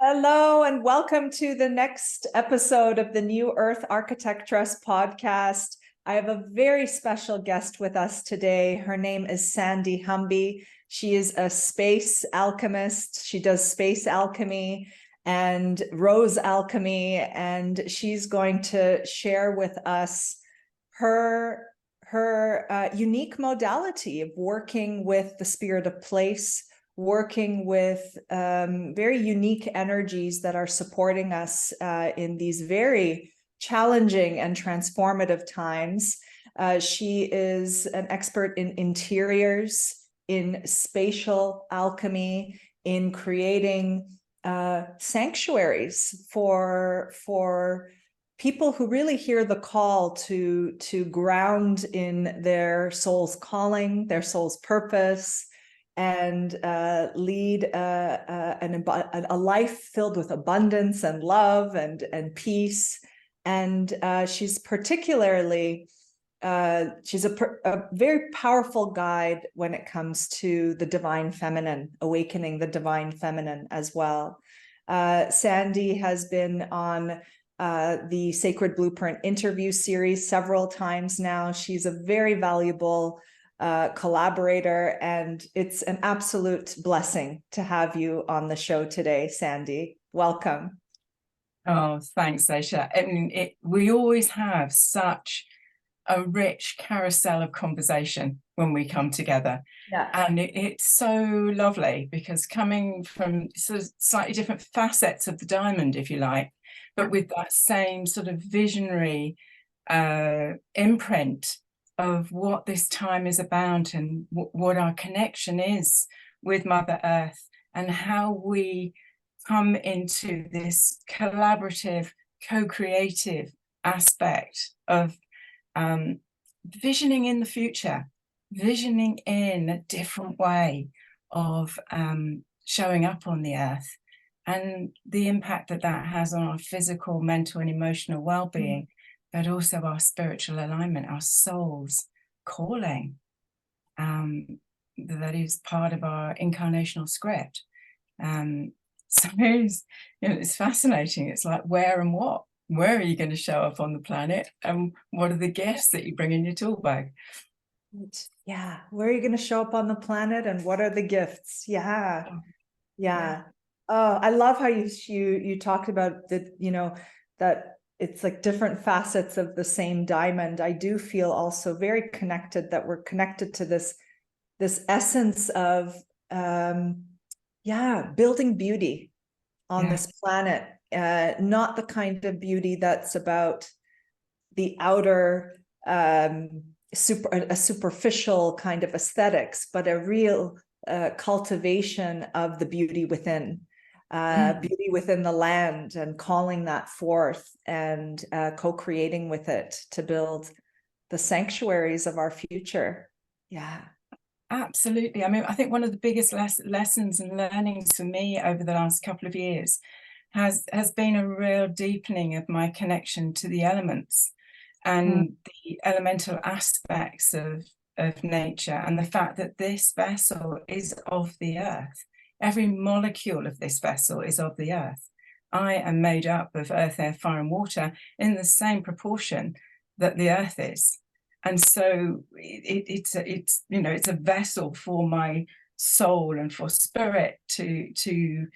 Hello, and welcome to the next episode of the New Earth Architectress podcast. I have a very special guest with us today. Her name is Sandy Humby. She is a space alchemist. She does space alchemy and rose alchemy, and she's going to share with us her unique modality of working with the spirit of place, working with very unique energies that are supporting us in these very challenging and transformative times. She is an expert in interiors, in spatial alchemy, in creating sanctuaries for people who really hear the call to ground in their soul's calling, their soul's purpose, and lead a life filled with abundance and love and peace. And she's particularly she's a very powerful guide when it comes to the divine feminine, awakening the divine feminine as well. Sandy has been on the Sacred Blueprint interview series several times now. She's a very valuable collaborator, and it's an absolute blessing to have you on the show today, Sandy. Welcome. Oh, thanks, Aisha. I mean, we always have such a rich carousel of conversation when we come together. Yeah. And it's so lovely because coming from sort of slightly different facets of the diamond, if you like, but with that same sort of visionary imprint of what this time is about and what our connection is with Mother Earth, and how we come into this collaborative, co-creative aspect of visioning in the future, visioning in a different way of showing up on the earth, and the impact that that has on our physical, mental, and emotional well-being, but also our spiritual alignment, our soul's calling. That is part of our incarnational script. So it's fascinating. It's like, where and what? Where are you going to show up on the planet? And what are the gifts that you bring in your tool bag? Yeah. Where are you going to show up on the planet, and what are the gifts? Yeah. Oh, I love how you talked about that it's like different facets of the same diamond. I do feel also very connected, that we're connected to this essence of building beauty on this planet, not the kind of beauty that's about the outer a superficial kind of aesthetics, but a real cultivation of the beauty within. Beauty within the land, and calling that forth, and co-creating with it to build the sanctuaries of our future. Yeah, absolutely. I mean, I think one of the biggest lessons and learnings for me over the last couple of years has been a real deepening of my connection to the elements and the elemental aspects of nature, and the fact that this vessel is of the earth. Every molecule of this vessel is of the earth. I am made up of earth, air, fire, and water in the same proportion that the earth is. And so it's a vessel for my soul and for spirit to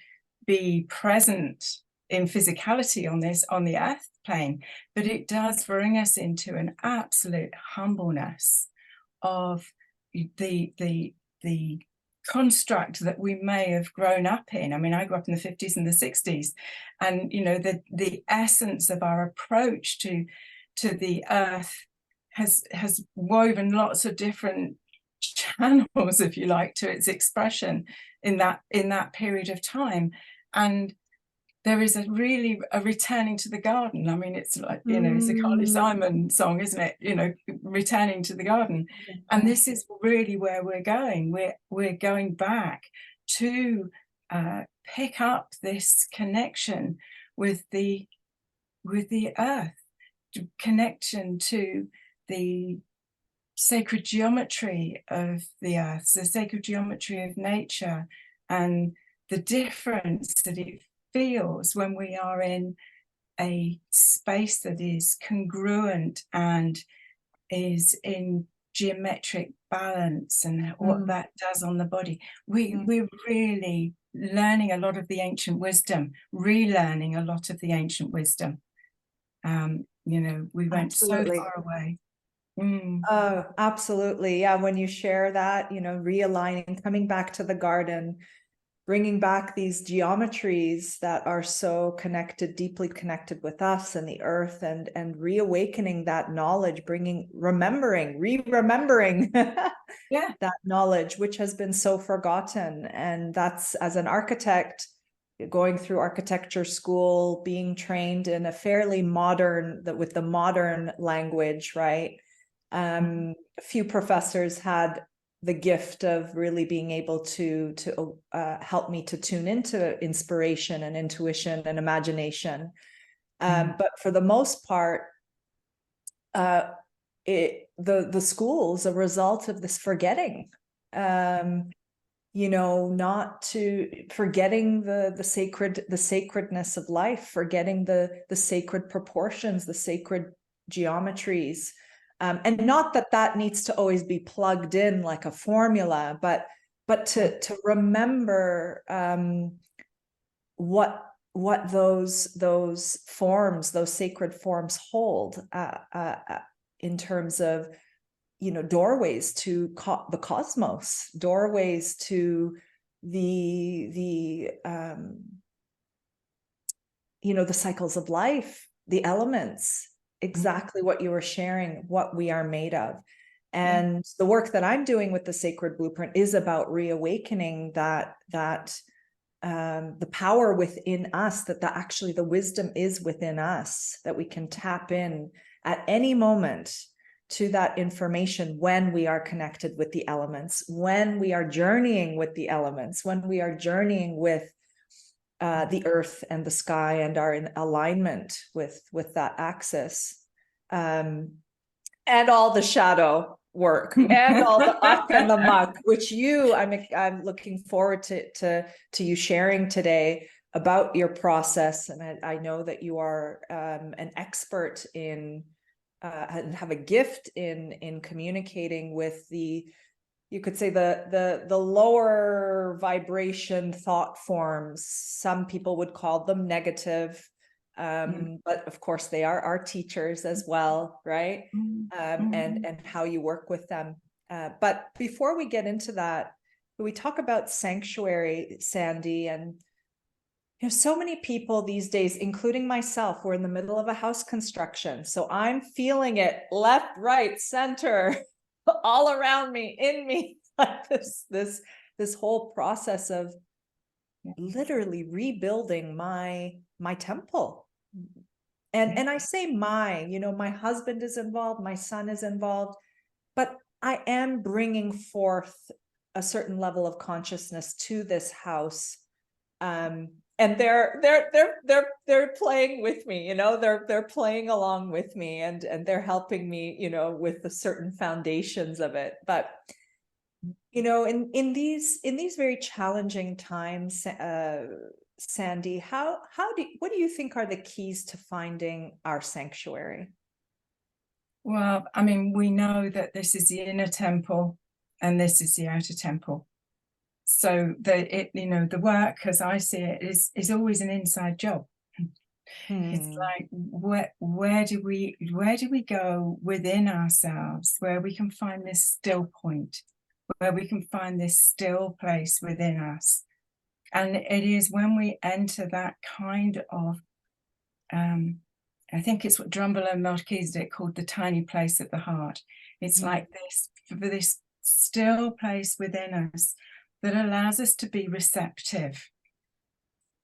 be present in physicality on the earth plane, but it does bring us into an absolute humbleness of the construct that we may have grown up in. I mean, I grew up in the 50s and the 60s, and the essence of our approach to the earth has woven lots of different channels, if you like, to its expression in that period of time. And there is a returning to the garden. I mean, it's like, it's a Carly Simon song, isn't it? Returning to the garden. And this is really where we're going. We're going back to pick up this connection with the earth, connection to the sacred geometry of the earth, the sacred geometry of nature, and the difference that it feels when we are in a space that is congruent and is in geometric balance, and what that does on the body. We're really learning a lot of the ancient wisdom, relearning a lot of the ancient wisdom. You know, we went Absolutely. so far away. Oh, absolutely. Yeah, when you share that, you know, realigning, coming back to the garden, bringing back these geometries that are so connected, deeply connected with us and the earth, and reawakening that knowledge, remembering Yeah. that knowledge, which has been so forgotten. And that's, as an architect, going through architecture school, being trained in a fairly modern, with the modern language, right? A few professors had the gift of really being able to help me to tune into inspiration and intuition and imagination. But for the most part, the school's a result of this forgetting. You know, not to forgetting the sacredness of life, forgetting the sacred proportions, the sacred geometries. And not that needs to always be plugged in like a formula, but to remember what those forms, those sacred forms hold in terms of, you know, doorways to the cosmos, doorways to the you know, the cycles of life, the elements, exactly what you were sharing, what we are made of. And the work that I'm doing with the Sacred Blueprint is about reawakening that the power within us, that actually the wisdom is within us, that we can tap in at any moment to that information when we are connected with the elements, when we are journeying with the elements, when we are journeying with the earth and the sky, and are in alignment with that axis, and all the shadow work and all the uck and the muck, which I'm looking forward to you sharing today about your process. And I know that you are an expert in and have a gift in communicating with you could say the lower vibration thought forms. Some people would call them negative, but of course they are our teachers as well, right? And how you work with them. But before we get into that, we talk about sanctuary, Sandy, and you know, so many people these days, including myself, we're in the middle of a house construction. So I'm feeling it left, right, center, all around me, in me, like this whole process of literally rebuilding my temple. And I say you know, my husband is involved, my son is involved, but I am bringing forth a certain level of consciousness to this house. And they're playing with me, you know, they're playing along with me, and they're helping me, you know, with the certain foundations of it. But you know, in these very challenging times, Sandy, what do you think are the keys to finding our sanctuary? Well, I mean, we know that this is the inner temple and this is the outer temple. So you know, the work, as I see it, is always an inside job. It's like, where do we go within ourselves, where we can find this still point, where we can find this still place within us. And it is when we enter that kind of I think it's what Drumble and Melchizedek called the tiny place at the heart. It's like this still place within us that allows us to be receptive.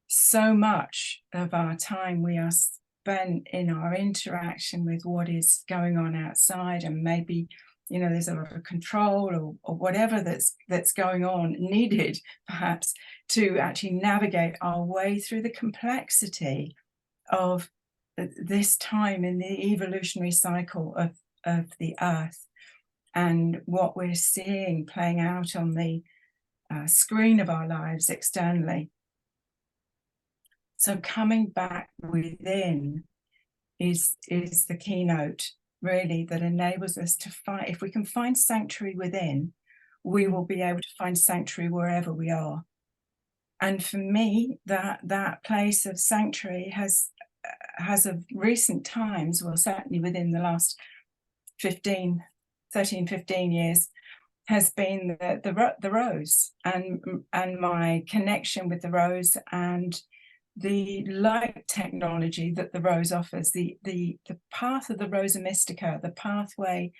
So much of our time we are spent in our interaction with what is going on outside, and maybe, you know, there's a lot of control or whatever that's going on, needed perhaps to actually navigate our way through the complexity of this time in the evolutionary cycle of the earth, and what we're seeing playing out on the screen of our lives externally. So coming back within is the keynote, really, that enables us to find, if we can find sanctuary within, we will be able to find sanctuary wherever we are. And for me, that place of sanctuary has of recent times, well, certainly within the last 13, 15 years, has been the rose, and my connection with the rose, and the light technology that the rose offers, the path of the Rosa Mystica, the pathway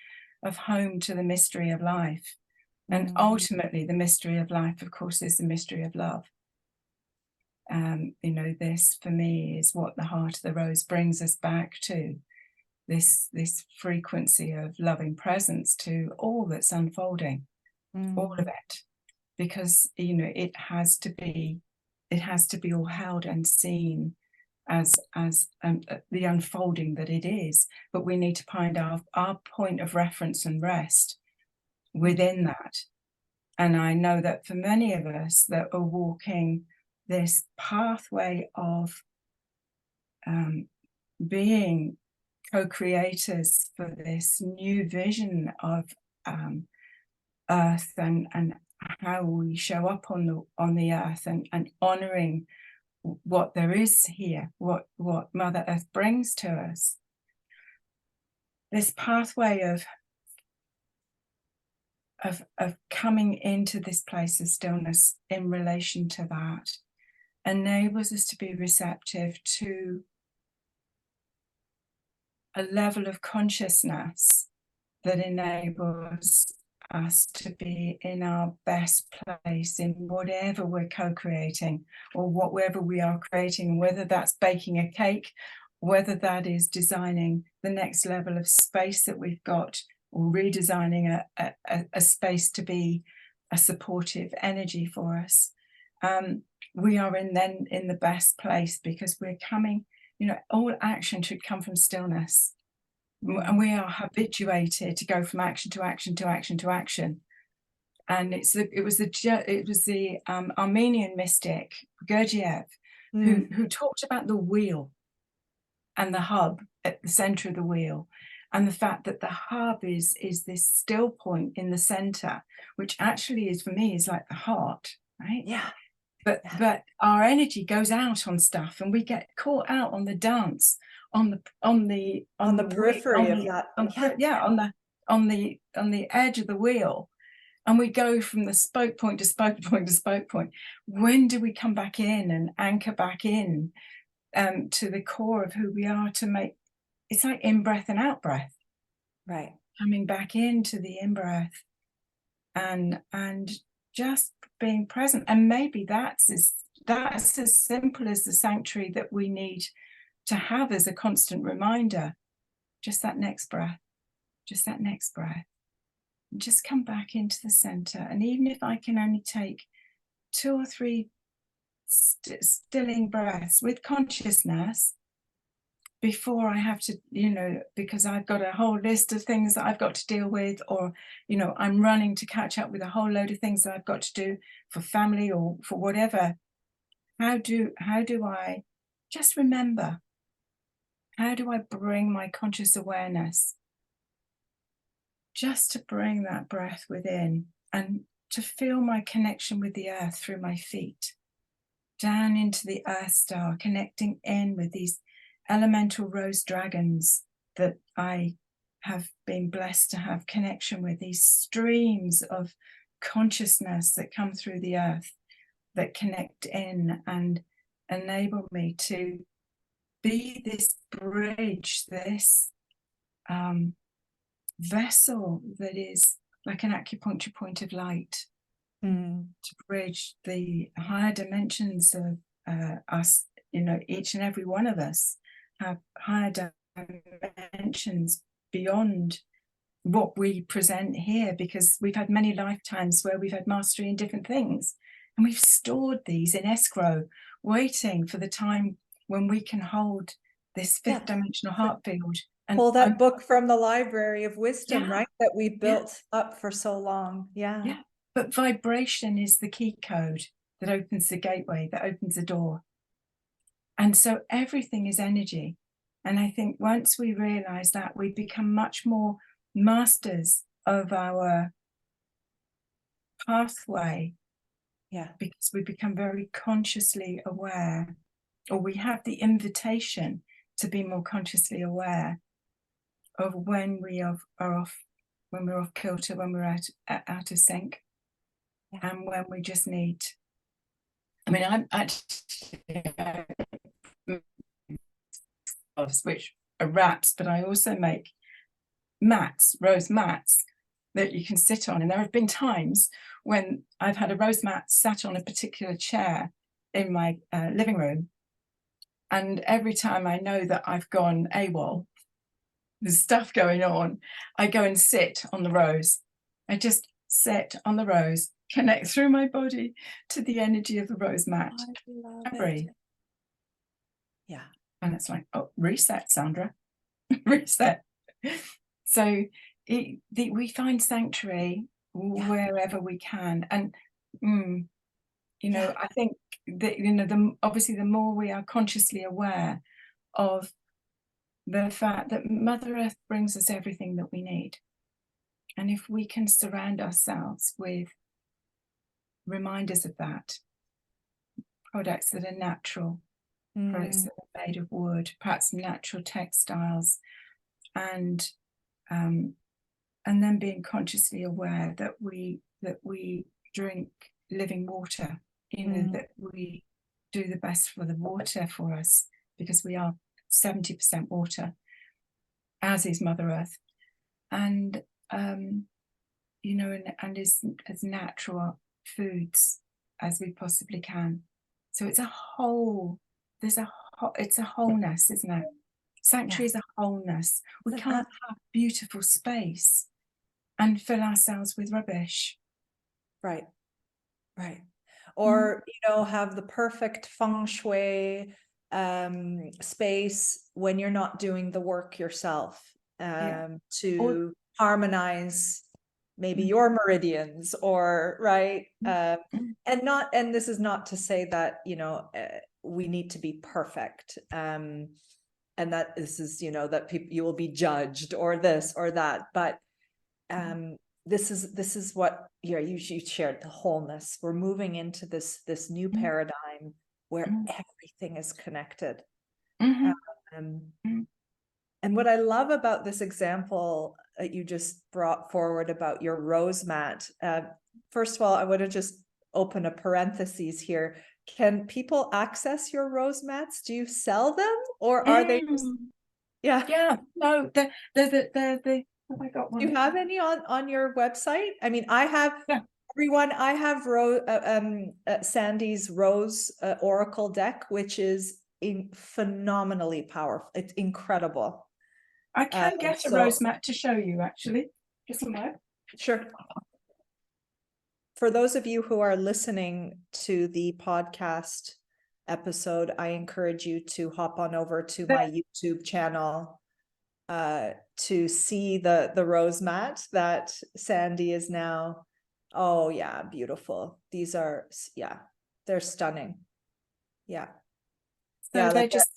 of home to the mystery of life. And ultimately, the mystery of life, of course, is the mystery of love. You know, this for me is what the heart of the rose brings us back to, this frequency of loving presence to all that's unfolding, all of it, because, you know, it has to be all held and seen as the unfolding that it is. But we need to find our point of reference and rest within that. And I know that for many of us that are walking this pathway of being co-creators for this new vision of earth, and how we show up on the earth, and honoring what there is here, what Mother Earth brings to us. This pathway of coming into this place of stillness in relation to that enables us to be receptive to a level of consciousness that enables us to be in our best place in whatever we're co-creating, or whatever we are creating, whether that's baking a cake, whether that is designing the next level of space that we've got, or redesigning a space to be a supportive energy for us. We are in the best place, because we're coming, you know, all action should come from stillness. And we are habituated to go from action to action to action to action. And it was the Armenian mystic Gurdjieff who talked about the wheel and the hub at the center of the wheel, and the fact that the hub is this still point in the center, which actually is, for me, is like the heart, right? Yeah. But our energy goes out on stuff, and we get caught out on the dance, on the periphery of that. On the edge of the wheel, and we go from the spoke point to spoke point to spoke point. When do we come back in and anchor back in to the core of who we are, to make it's like in breath and out breath, right? Coming back into the in breath, and just being present. And maybe that's as simple as the sanctuary that we need to have as a constant reminder. Just that next breath, just that next breath. And just come back into the center. And even if I can only take 2 or 3 stilling breaths with consciousness before I have to, you know, because I've got a whole list of things that I've got to deal with, or, you know, I'm running to catch up with a whole load of things that I've got to do for family or for whatever. How do I just remember? How do I bring my conscious awareness just to bring that breath within, and to feel my connection with the earth through my feet, down into the earth star, connecting in with these elemental rose dragons that I have been blessed to have connection with, these streams of consciousness that come through the earth, that connect in and enable me to be this bridge, this vessel that is like an acupuncture point of light, to bridge the higher dimensions of us. You know, each and every one of us have higher dimensions beyond what we present here, because we've had many lifetimes where we've had mastery in different things, and we've stored these in escrow, waiting for the time when we can hold this fifth dimensional heart field. And pull that book from the library of wisdom, right? That we built up for so long. Yeah. But vibration is the key code that opens the gateway, that opens the door. And so everything is energy. And I think once we realize that, we become much more masters of our pathway. Yeah. Because we become very consciously aware, or we have the invitation to be more consciously aware of when we are off, when we're off kilter, when we're out of sync, and when we just need. I mean, I'm actually which are wraps, but I also make mats, rose mats that you can sit on. And there have been times when I've had a rose mat sat on a particular chair in my living room, and every time I know that I've gone AWOL, there's stuff going on, I go and sit on the rose. I just sit on the rose, connect through my body to the energy of the rose mat, and breathe. Yeah. And it's like, oh, reset, Sandra. Reset. So we find sanctuary wherever we can. And you know, I think that, you know, obviously the more we are consciously aware of the fact that Mother Earth brings us everything that we need, and if we can surround ourselves with reminders of that, products that are natural, products that are made of wood, perhaps natural textiles, and then being consciously aware that we drink living water, you know, that we do the best for the water for us, because we are 70% water, as is Mother Earth, and you know, and as natural foods as we possibly can. So it's a whole, it's a wholeness, isn't it? Sanctuary is a wholeness. We can't have beautiful space and fill ourselves with rubbish. Right. Or, you know, have the perfect feng shui space when you're not doing the work yourself to harmonize maybe your meridians, or and this is not to say that, you know, we need to be perfect, and that this is, you know, that you will be judged or this or that, but this is what you shared, the wholeness. We're moving into this new paradigm where everything is connected. And what I love about this example that you just brought forward about your rose mat, first of all, I want to just open a parenthesis here. Can people access your rose mats? Do you sell them, or are they just, no, they're I got one. Do you have any on your website? I mean, I have everyone. I have Sandy's Rose Oracle deck, which is phenomenally powerful. It's incredible. I can get a rose mat to show you, actually. Just a moment. Sure. For those of you who are listening to the podcast episode, I encourage you to hop on over to my YouTube channel to see the rose mat that Sandy is now. Oh yeah, beautiful. These are, they're stunning. So they're just,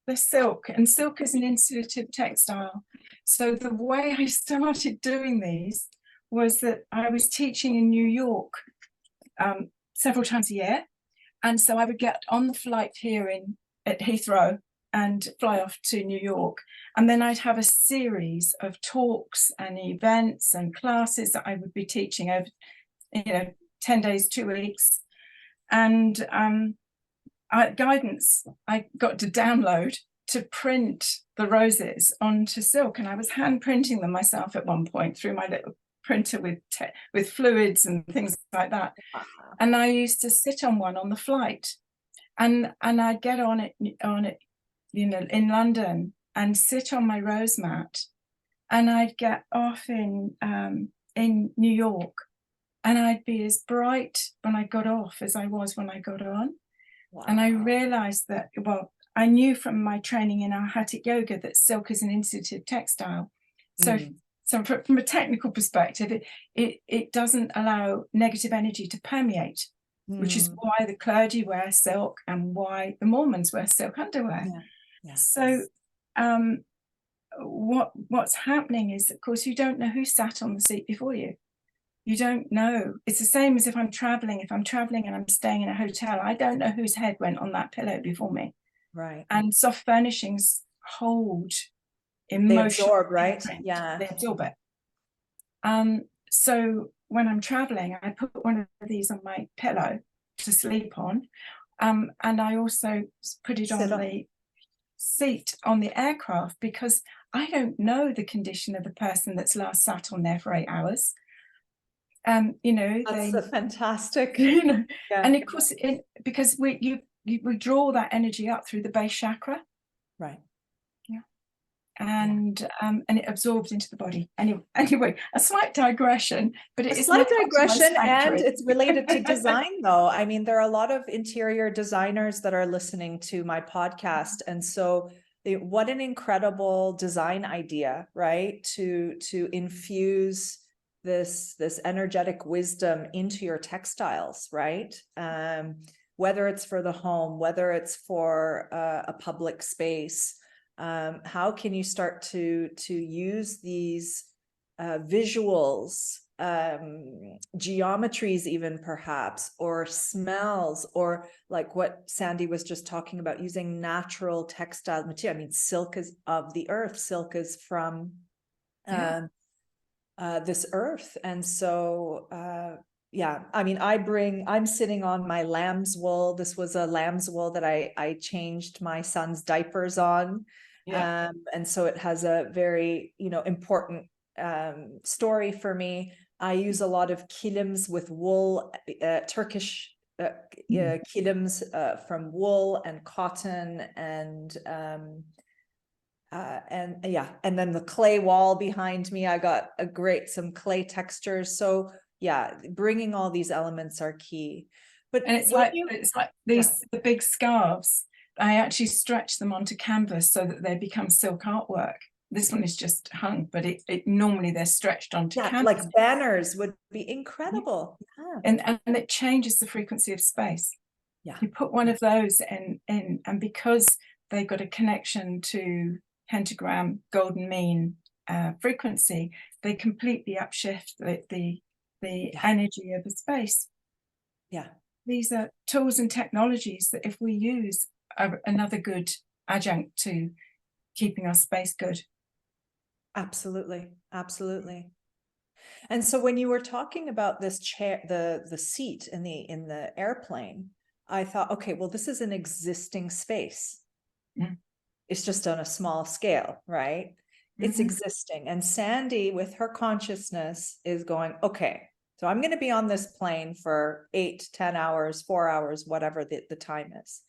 they're silk, and silk is an intuitive textile. So the way I started doing these was that I was teaching in New York several times a year, and so I would get on the flight here at Heathrow and fly off to New York, and then I'd have a series of talks and events and classes that I would be teaching over, you know, 10 days, 2 weeks, and guidance I got to download to print the roses onto silk, and I was hand printing them myself at one point through my little printer with fluids and things like that. And I used to sit on one on the flight, and I'd get on it, you know, in London, and sit on my rose mat, and I'd get off in New York, and I'd be as bright when I got off as I was when I got on. Wow. And I realized that, well, I knew from my training in Architectress yoga that silk is an intuitive textile. So from a technical perspective, it doesn't allow negative energy to permeate. which is Mm. why the clergy wear silk and why the Mormons wear silk underwear. Yeah. Yeah. So what's happening is, of course, you don't know who sat on the seat before you. You don't know. It's the same as if I'm traveling and I'm staying in a hotel, I don't know whose head went on that pillow before me. Right. And soft furnishings hold They emotional absorb, right? imprint. Yeah. They absorb it. So when I'm traveling, I put one of these on my pillow to sleep on. And I also put it on the seat on the aircraft, because I don't know the condition of the person that's last sat on there for 8 hours. That's a fantastic. Yeah. And of course, because we draw that energy up through the base chakra. Right. Yeah. And it absorbs into the body. Anyway, a slight digression, but it is slight digression, and it's related to design, though. I mean, there are a lot of interior designers that are listening to my podcast, and so what an incredible design idea, right? To infuse this energetic wisdom into your textiles, right? Whether it's for the home, whether it's for a public space. How can you start to use these visuals, geometries, even perhaps, or smells, or like what Sandy was just talking about, using natural textile material. I mean, silk is of the earth, silk is from this earth. And so yeah, I mean, I'm sitting on my lamb's wool. This was a lamb's wool that I changed my son's diapers on. And so it has a very, important story for me. I use a lot of kilims with wool, Turkish kilims from wool and cotton, and yeah, and then the clay wall behind me, I got some clay textures. So yeah, bringing all these elements are key. But and it's like these the big scarves. I actually stretch them onto canvas so that they become silk artwork. This one is just hung, but it normally they're stretched onto canvas. Like banners would be incredible. And it changes the frequency of space. Yeah. You put one of those in, and because they've got a connection to pentagram golden mean frequency, they completely upshift the energy of the space. Yeah. These are tools and technologies that, if we use, are another good adjunct to keeping our space good. Absolutely. And so when you were talking about this chair, the seat in the airplane, I thought, okay, well, this is an existing space. It's just on a small scale, right? It's existing. And Sandy, with her consciousness, is going, okay, so I'm going to be on this plane for 8, 10 hours, 4 hours, whatever the time is.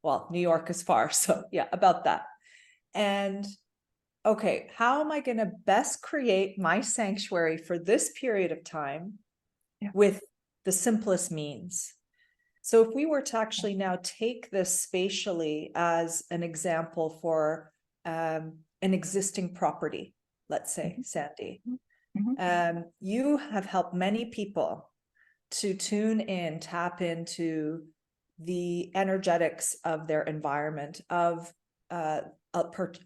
Well, New York is far, so yeah, about that. And okay, how am I going to best create my sanctuary for this period of time with the simplest means? So if we were to actually now take this spatially as an example for an existing property, let's say, Sandy, you have helped many people to tune in, tap into the energetics of their environment, of a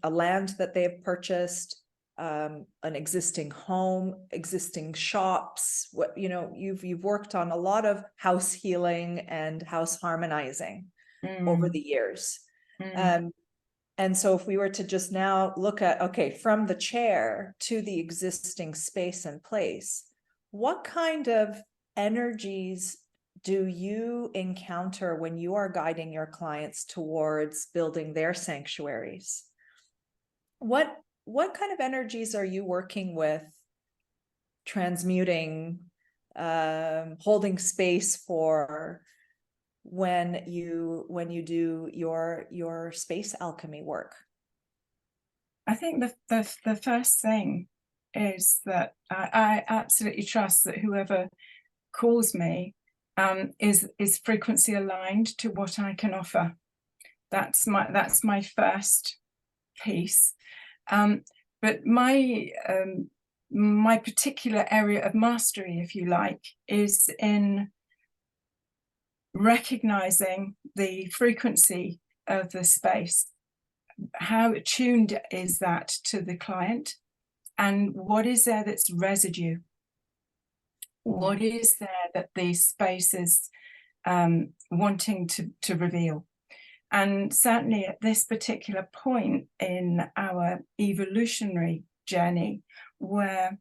land that they have purchased, an existing home, existing shops. You've worked on a lot of house healing and house harmonizing over the years. And so if we were to just now look at, okay, from the chair to the existing space and place, what kind of energies do you encounter when you are guiding your clients towards building their sanctuaries? What kind of energies are you working with, transmuting, holding space for when you do your space alchemy work? I think the first thing is that I absolutely trust that whoever calls me is frequency aligned to what I can offer. That's my first piece. But my particular area of mastery, if you like, is in recognizing the frequency of the space, how attuned is that to the client, and what is there that's residue? What is there that the space is wanting to reveal? And certainly at this particular point in our evolutionary journey, where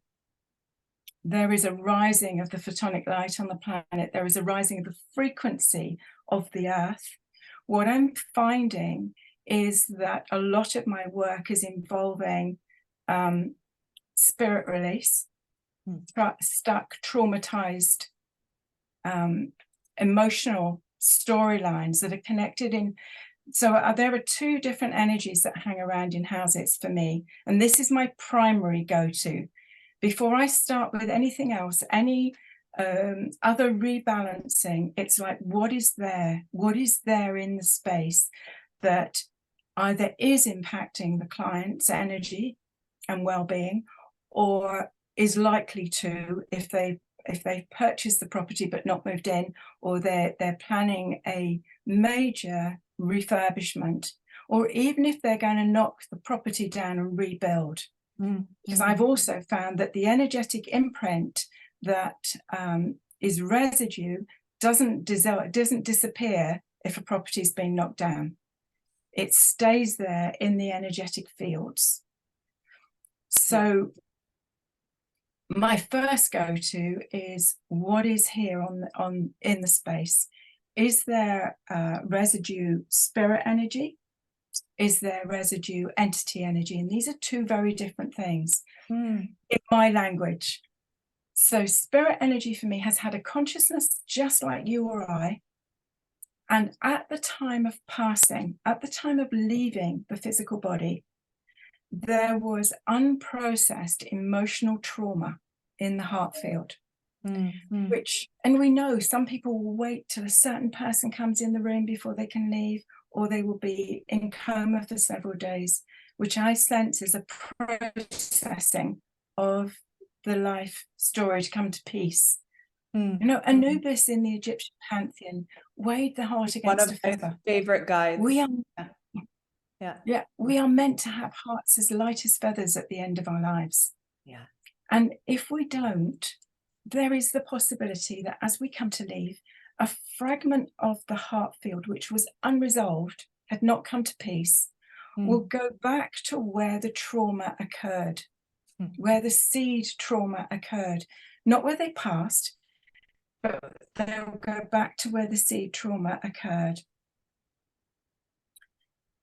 there is a rising of the photonic light on the planet, there is a rising of the frequency of the earth, what I'm finding is that a lot of my work is involving spirit release, stuck, traumatized, emotional storylines that are connected in. So there are two different energies that hang around in houses for me, and this is my primary go-to. Before I start with anything else, any other rebalancing, it's like, what is there? What is there in the space that either is impacting the client's energy and well-being, or is likely to, if they've purchased the property but not moved in, or they're planning a major refurbishment, or even if they're going to knock the property down and rebuild. Because I've also found that the energetic imprint that is residue doesn't disappear if a property's been knocked down. It stays there in the energetic fields. So my first go-to is, what is here in the space? Is there residue spirit energy? Is there residue entity energy? And these are two very different things in my language. So spirit energy for me has had a consciousness just like you or I. And at the time of passing, at the time of leaving the physical body, there was unprocessed emotional trauma in the heart field, which, and we know some people will wait till a certain person comes in the room before they can leave, or they will be in coma for several days, which I sense is a processing of the life story to come to peace. You know, Anubis in the Egyptian pantheon weighed the heart against a feather. One of my favorite guides. We are, we are meant to have hearts as light as feathers at the end of our lives. Yeah. And if we don't, there is the possibility that as we come to leave, a fragment of the heart field, which was unresolved, had not come to peace, will go back to where the trauma occurred, where the seed trauma occurred, not where they passed, but they'll go back to where the seed trauma occurred.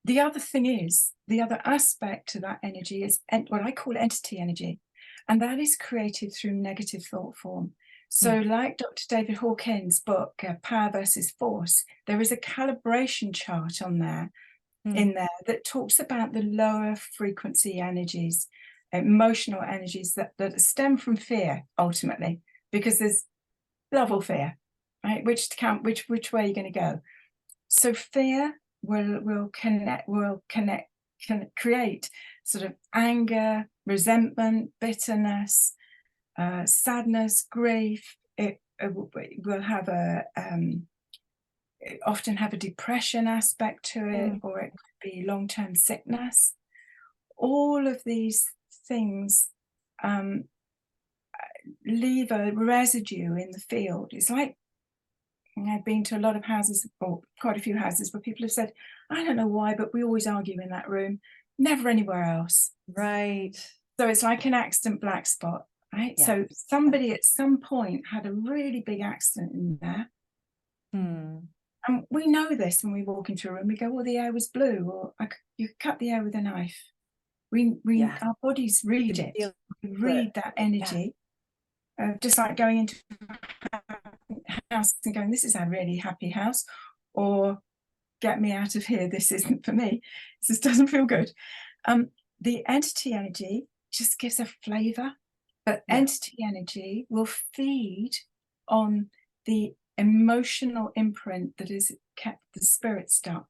The other thing is, the other aspect to that energy is what I call entity energy, and that is created through negative thought form. So like Dr. David Hawkins' book, Power versus Force, there is a calibration chart on there, in there, that talks about the lower frequency energies, emotional energies that stem from fear, ultimately, because there's love or fear, right? Which way are you going to go? So fear will create sort of anger, resentment, bitterness, sadness, grief. It will have often have a depression aspect to it, or it could be long-term sickness. All of these things leave a residue in the field. It's like, I've been to a lot of houses, or quite a few houses, where people have said, I don't know why, but we always argue in that room, never anywhere else. Right. So it's like an accident black spot, right? Yeah. So somebody at some point had a really big accident in there. And we know this when we walk into a room. We go, well, the air was blue, or you cut the air with a knife. Our bodies read it. We read that energy. Just like going into a house and going, this is a really happy house, or get me out of here, this isn't for me, this doesn't feel good. The entity energy just gives a flavor, but entity energy will feed on the emotional imprint that has kept the spirit stuck.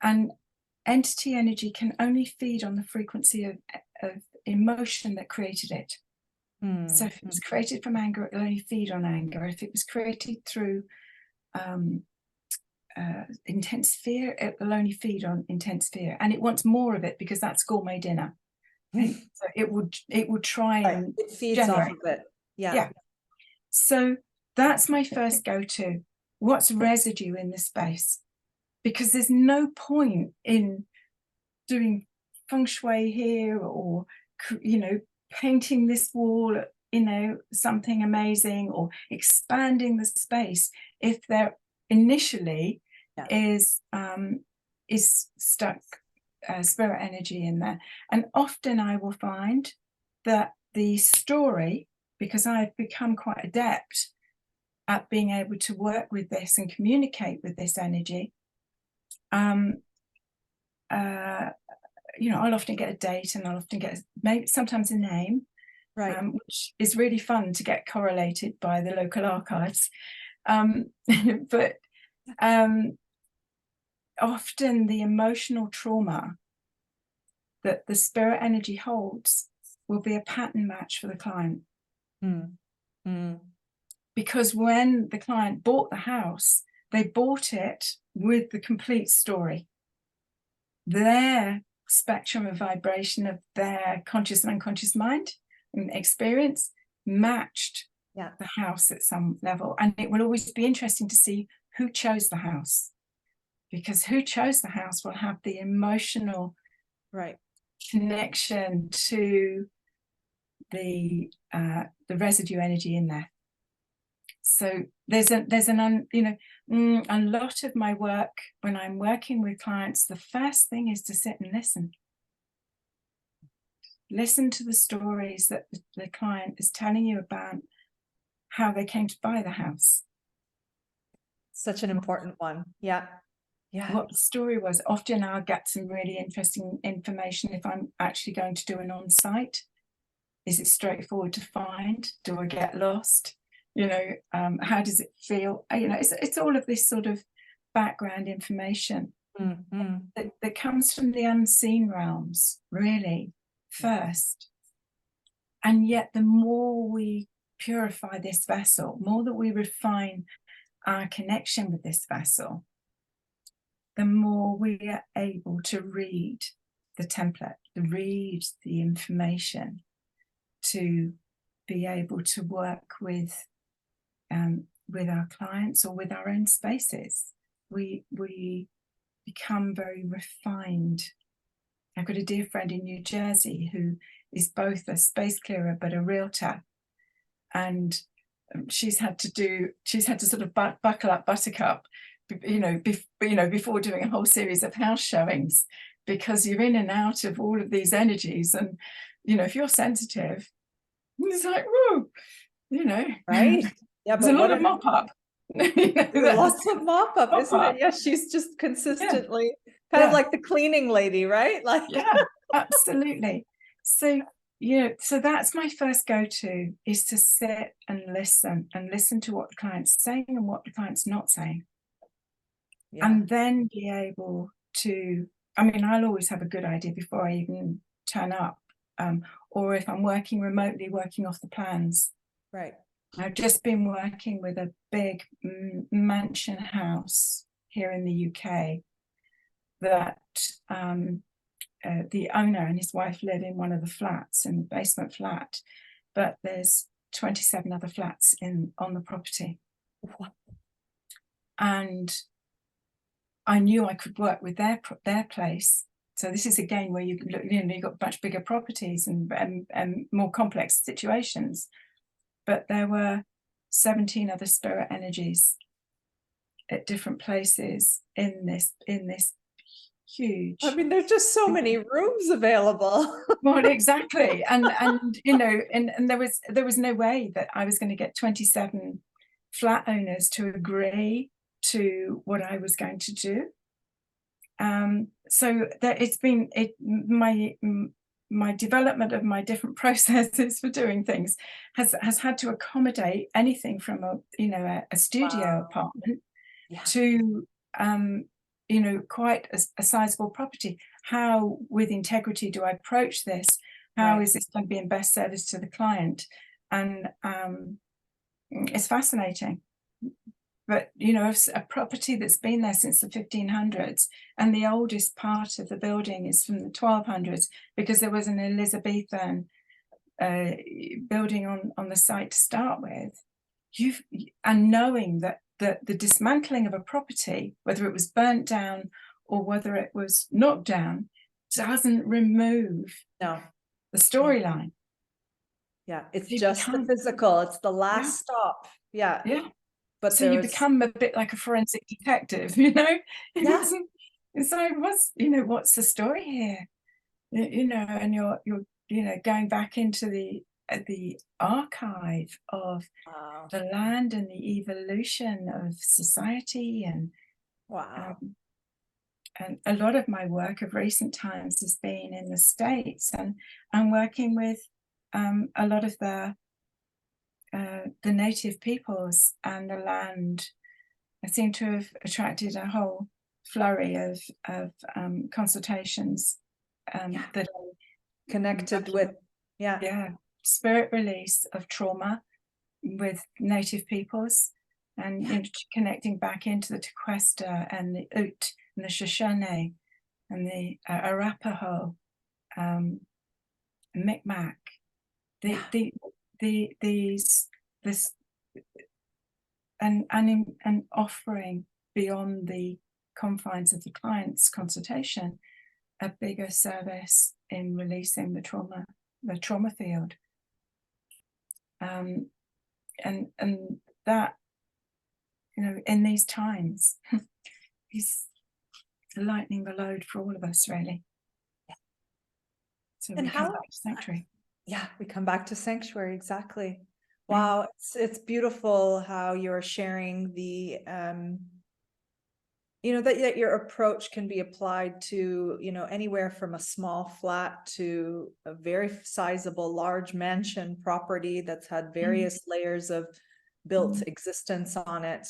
And entity energy can only feed on the frequency of emotion that created it. So if it was created from anger, it will only feed on anger. If it was created through intense fear, it will only feed on intense fear, and it wants more of it because that's gourmet dinner. And so it would try and it feeds generate. off of it. Yeah. So that's my first go-to. What's residue in the space? Because there's no point in doing feng shui here, or, you know, painting this wall, you know, something amazing, or expanding the space if there initially is stuck spirit energy in there. And often I will find that the story, because I've become quite adept at being able to work with this and communicate with this energy, you know, I'll often get a date, and I'll often get maybe sometimes a name, which is really fun to get correlated by the local archives. But often the emotional trauma that the spirit energy holds will be a pattern match for the client. Because when the client bought the house, they bought it with the complete story. Their spectrum of vibration of their conscious and unconscious mind and experience matched the house at some level. And it will always be interesting to see who chose the house, because who chose the house will have the emotional connection to the residue energy in there. So there's a lot of my work when I'm working with clients, the first thing is to sit and listen to the stories that the client is telling you about how they came to buy the house. Such an important one. What the story was. Often I'll get some really interesting information if I'm actually going to do an on-site. Is it straightforward to find? Do I get lost? You know, how does it feel? You know, it's all of this sort of background information that comes from the unseen realms, really, first. And yet the more we purify this vessel, more that we refine our connection with this vessel, the more we are able to read the template, to read the information, to be able to work with our clients or with our own spaces. We become very refined. I've got a dear friend in New Jersey who is both a space clearer but a realtor, and she's had to sort of buckle up, buttercup, before doing a whole series of house showings, because you're in and out of all of these energies, and if you're sensitive, it's like, whoa, right. There's a lot of mop up. Lots of mop up, isn't it? Yeah, she's just consistently kind of like the cleaning lady, right? Like, absolutely. So so that's my first go-to, is to sit and listen to what the client's saying and what the client's not saying, and then be able to. I mean, I'll always have a good idea before I even turn up, or if I'm working remotely, working off the plans. Right. I've just been working with a big mansion house here in the UK that the owner and his wife live in one of the flats, in the basement flat, but there's 27 other flats on the property. What? And I knew I could work with their place. So this is again where you've got much bigger properties and more complex situations. But there were 17 other spirit energies at different places in this huge. I mean, there's just so many rooms available. Well, exactly, and there was no way that I was going to get 27 flat owners to agree to what I was going to do. So that it's been my development of my different processes for doing things has had to accommodate anything from a studio apartment to quite a sizable property. How, with integrity, do I approach this? How is this going to be in best service to the client? And it's fascinating. but you know, a property that's been there since the 1500s, and the oldest part of the building is from the 1200s, because there was an Elizabethan building on the site to start with. And knowing that the dismantling of a property, whether it was burnt down or whether it was knocked down, doesn't remove No. the storyline. Yeah, it's just the physical. It's the last stop. Yeah. Yeah. But so you become a bit like a forensic detective, you know? Yeah. It's like, what's the story here? You know, and you're going back into the archive of the land and the evolution of society, and and a lot of my work of recent times has been in the States, and working with a lot of the native peoples and the land. I seem to have attracted a whole flurry of consultations that are connected with spirit release of trauma with native peoples, and connecting back into the Tequesta and the Ute and the Shoshone and the Arapaho, Micmac, this and offering beyond the confines of the client's consultation a bigger service in releasing the trauma field, and that, you know, in these times is lightening the load for all of us, really. So we come back to sanctuary. Yeah, we come back to sanctuary, exactly. Wow, it's beautiful how you're sharing the you know, that your approach can be applied to, you know, anywhere from a small flat to a very sizable large mansion property that's had various layers of built existence on it.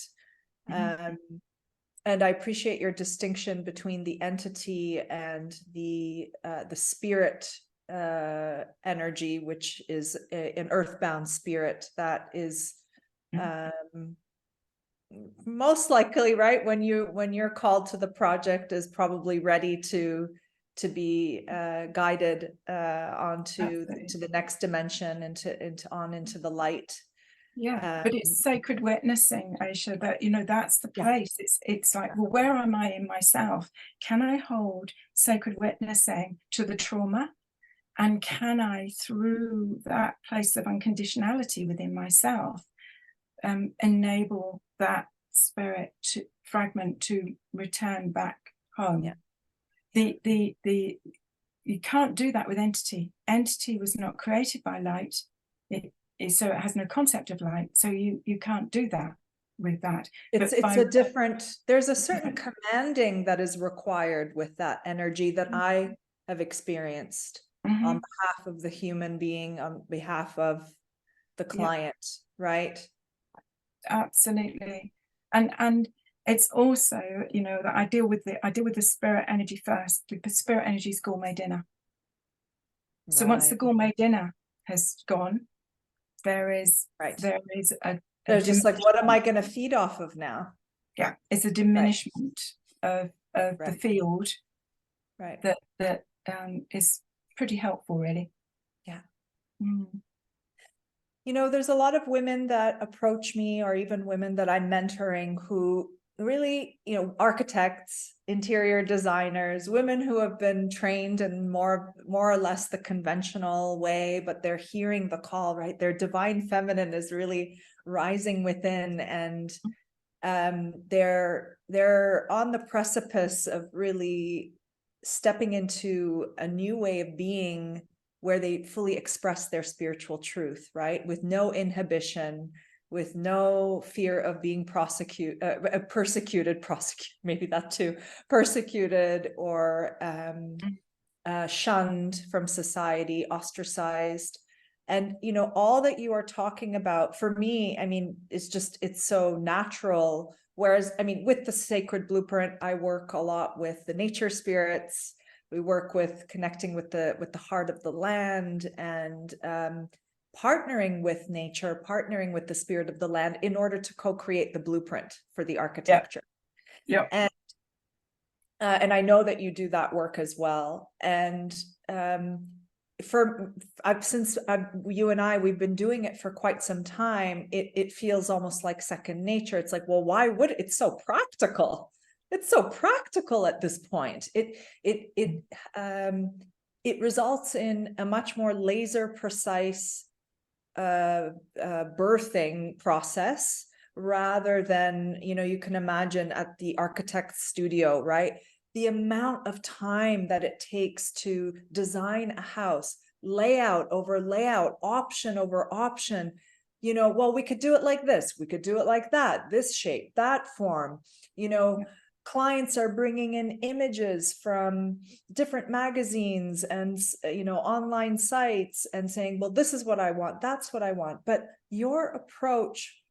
And I appreciate your distinction between the entity and the spirit energy, which is an earthbound spirit that is most likely, right, when you're called to the project, is probably ready to be guided onto to the next dimension, into the light. But it's sacred witnessing, Aisha, that, you know, that's the place. It's like, well, where am I in myself? Can I hold sacred witnessing to the trauma? And can I, through that place of unconditionality within myself, enable that spirit fragment to return back home? You can't do that with entity. Entity was not created by light. So it has no concept of light. So you can't do that with that. It's a different, there's a certain commanding that is required with that energy that I have experienced on behalf of the human being, on behalf of the client, right? Absolutely. And it's also, you know, that I deal with the spirit energy first. The spirit energy is gourmet dinner. So once the gourmet dinner has gone, there's just like, what am I going to feed off of now? Yeah, it's a diminishment of the field, that is pretty helpful, really. You know, there's a lot of women that approach me, or even women that I'm mentoring, who really, you know, architects, interior designers, women who have been trained in more or less the conventional way, but they're hearing the call, right? Their divine feminine is really rising within, and they're on the precipice of really stepping into a new way of being, where they fully express their spiritual truth, right? With no inhibition, with no fear of being persecuted, maybe that too, persecuted or shunned from society, ostracized. And, you know, all that you are talking about, for me, I mean, it's so natural. Whereas, I mean, with the sacred blueprint, I work a lot with the nature spirits. We work with connecting with the heart of the land, and partnering with nature, partnering with the spirit of the land in order to co-create the blueprint for the architecture. Yeah. And I know that you do that work as well. And since you and we've been doing it for quite some time, it feels almost like second nature. It's like, well, why would it's so practical? It's so practical at this point. It results in a much more laser precise birthing process, rather than, you can imagine at the architect's studio, right? The amount of time that it takes to design a house, layout over layout, option over option. Well, we could do it like this, we could do it like that, this shape, that form. Clients are bringing in images from different magazines and online sites and saying, well, this is what I want, that's what I want. But your approach,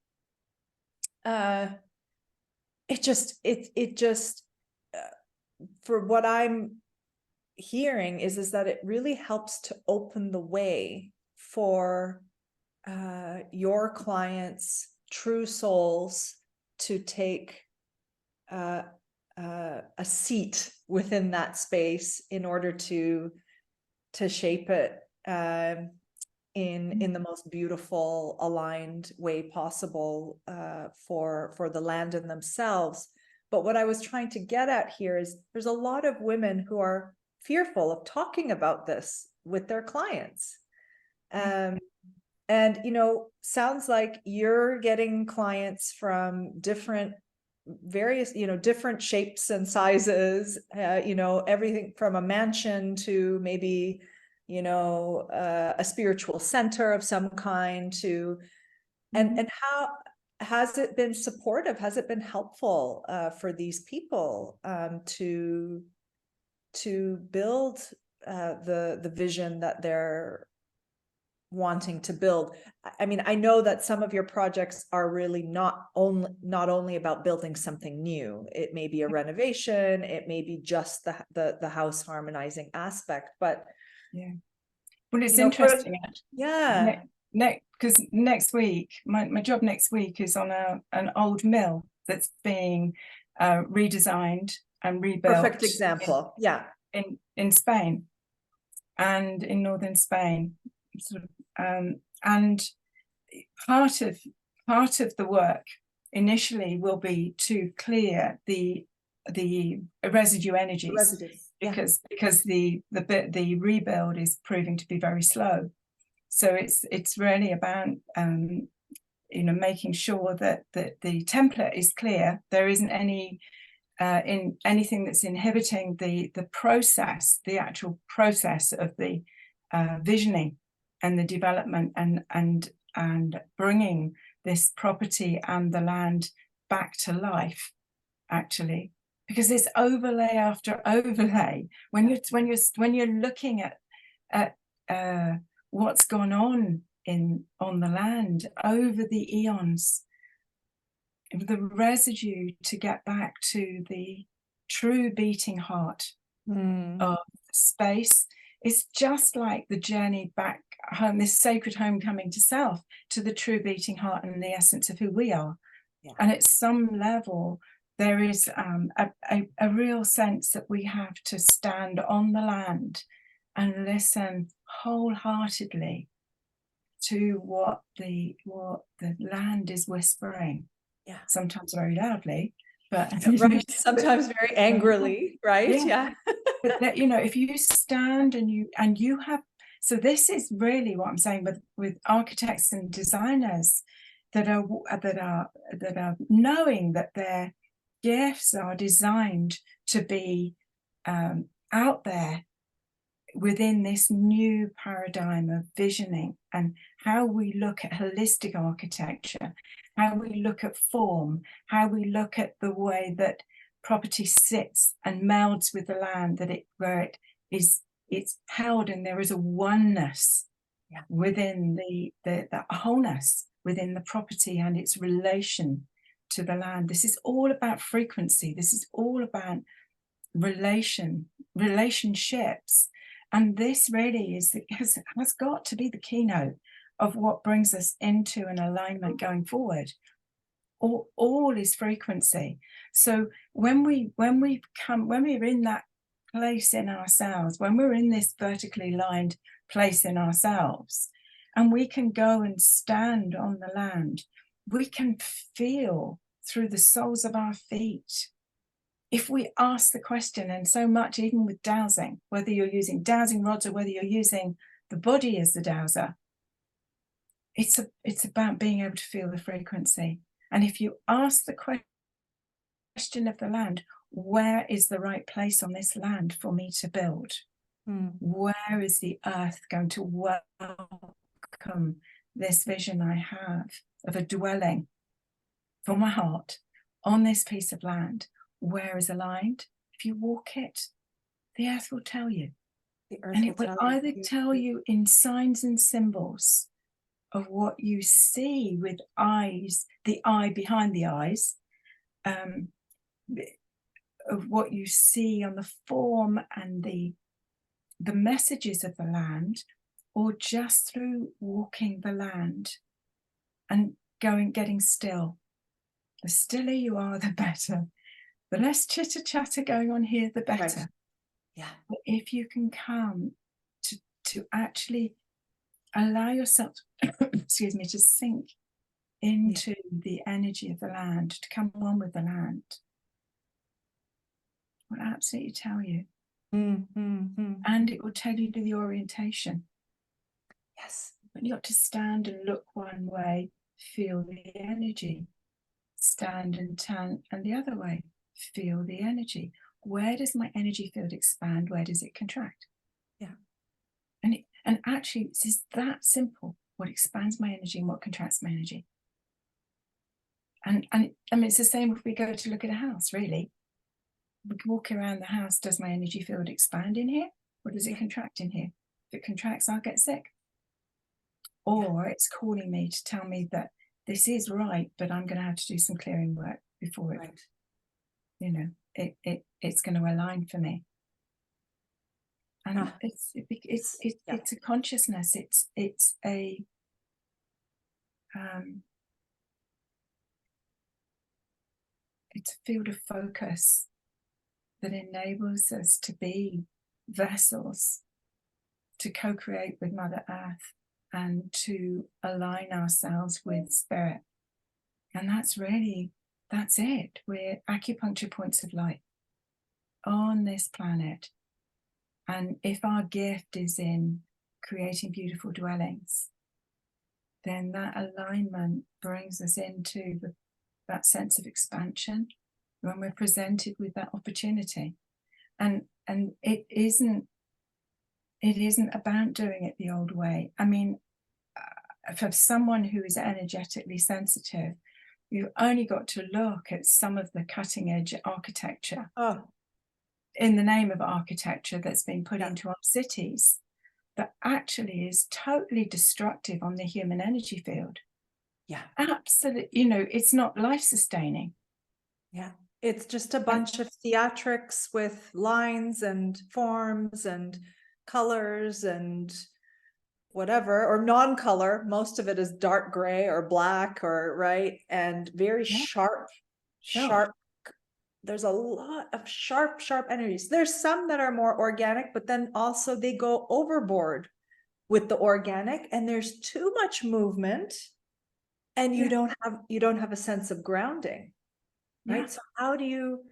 it just for what I'm hearing is that it really helps to open the way for your clients' true souls to take a seat within that space in order to shape it in the most beautiful, aligned way possible for the land and themselves. But what I was trying to get at here is there's a lot of women who are fearful of talking about this with their clients. And, sounds like you're getting clients from various, different shapes and sizes, everything from a mansion to maybe, a spiritual center of some kind to, and how has it been supportive? Has it been helpful for these people to build the vision that they're wanting to build? I mean, I know that some of your projects are really not only about building something new. It may be a renovation, it may be just the house harmonizing aspect, but yeah. Well, it's interesting. Yeah. Because next week, my job next week is on an old mill that's being redesigned and rebuilt. Perfect example. In Spain and in northern Spain, sort of, and part of the work initially will be to clear the residue energies, because the rebuild is proving to be very slow. So it's really about making sure that the template is clear. There isn't anything that's inhibiting the process, the actual process of the visioning and the development and bringing this property and the land back to life, actually, because there's overlay after overlay. When you're looking at what's gone on the land over the eons, the residue to get back to the true beating heart of space is just like the journey back home, this sacred homecoming to self, to the true beating heart and the essence of who we are. And at some level there is a real sense that we have to stand on the land and listen wholeheartedly to what the land is whispering. Sometimes very loudly, but right, sometimes very angrily, right? But that, if you stand and you have, so this is really what I'm saying with architects and designers that are knowing that their gifts are designed to be out there within this new paradigm of visioning and how we look at holistic architecture, how we look at form, how we look at the way that property sits and melds with the land, where it's held, and there is a oneness within the wholeness within the property and its relation to the land. This is all about frequency. This is all about relationships. And this really has got to be the keynote of what brings us into an alignment going forward. All is frequency. So when we're in that place in ourselves, when we're in this vertically lined place in ourselves, and we can go and stand on the land, we can feel through the soles of our feet. If we ask the question, and so much, even with dowsing, whether you're using dowsing rods or whether you're using the body as the dowser, it's about being able to feel the frequency. And if you ask the question of the land, where is the right place on this land for me to build? Where is the earth going to welcome this vision I have of a dwelling for my heart on this piece of land? Where is aligned? If you walk it, the earth will tell you. And it will either tell you in signs and symbols of what you see with eyes, the eye behind the eyes, of what you see on the form and the messages of the land, or just through walking the land and getting still. The stiller you are, the better. The less chitter chatter going on here, the better. Right. Yeah. But if you can come to actually allow yourself, excuse me, to sink into the energy of the land, to come one with the land, will absolutely tell you. And it will tell you the orientation. Yes. But you got to stand and look one way, feel the energy. Stand and turn and the other way, feel the energy. Where does my energy field expand? Where does it contract? Yeah. And actually, it's just that simple. What expands my energy and what contracts my energy. And I mean, it's the same if we go to look at a house, really. We can walk around the house. Does my energy field expand in here? Or does it contract in here? If it contracts, I'll get sick. Or it's calling me to tell me that this is right, but I'm going to have to do some clearing work before it, you know, it's going to align for me. And it's a consciousness. It's a field of focus that enables us to be vessels to co-create with Mother Earth and to align ourselves with spirit. And that's it. We're acupuncture points of light on this planet. And if our gift is in creating beautiful dwellings, then that alignment brings us into that sense of expansion when we're presented with that opportunity. And it isn't about doing it the old way. I mean, for someone who is energetically sensitive, you've only got to look at some of the cutting edge architecture in the name of architecture that's been put into our cities that actually is totally destructive on the human energy field. Yeah. Absolutely. You know, it's not life sustaining. Yeah. It's just a bunch of theatrics with lines and forms and colors and whatever, or non-color. Most of it is dark gray or black or and very sharp. There's a lot of sharp energies. There's some that are more organic, but then also they go overboard with the organic, and there's too much movement, and you don't have a sense of grounding. Right. So how do you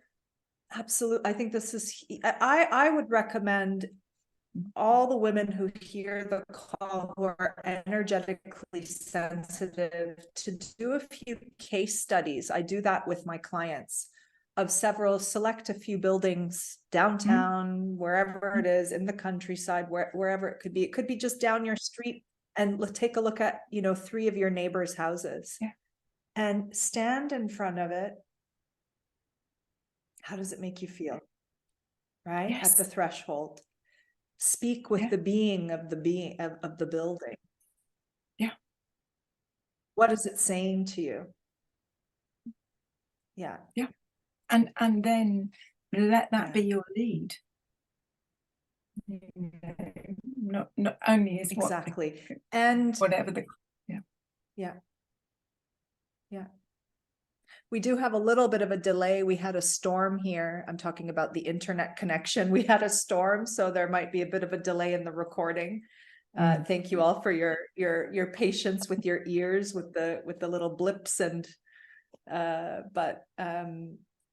I think this is, I would recommend all the women who hear the call, who are energetically sensitive, to do a few case studies. I do that with my clients, of select a few buildings downtown, wherever it is, in the countryside, wherever it could be. It could be just down your street, and take a look at, 3 of your neighbors' houses and stand in front of it. How does it make you feel? Right? Yes. At the threshold. Speak with the being of the building. Yeah. What is it saying to you? Yeah. Yeah. And then let that be your lead. not only is exactly. And whatever the, yeah. We do have a little bit of a delay. We had a storm here. I'm talking about the internet connection. We had a storm, so there might be a bit of a delay in the recording. Thank you all for your patience with your ears, with the little blips, and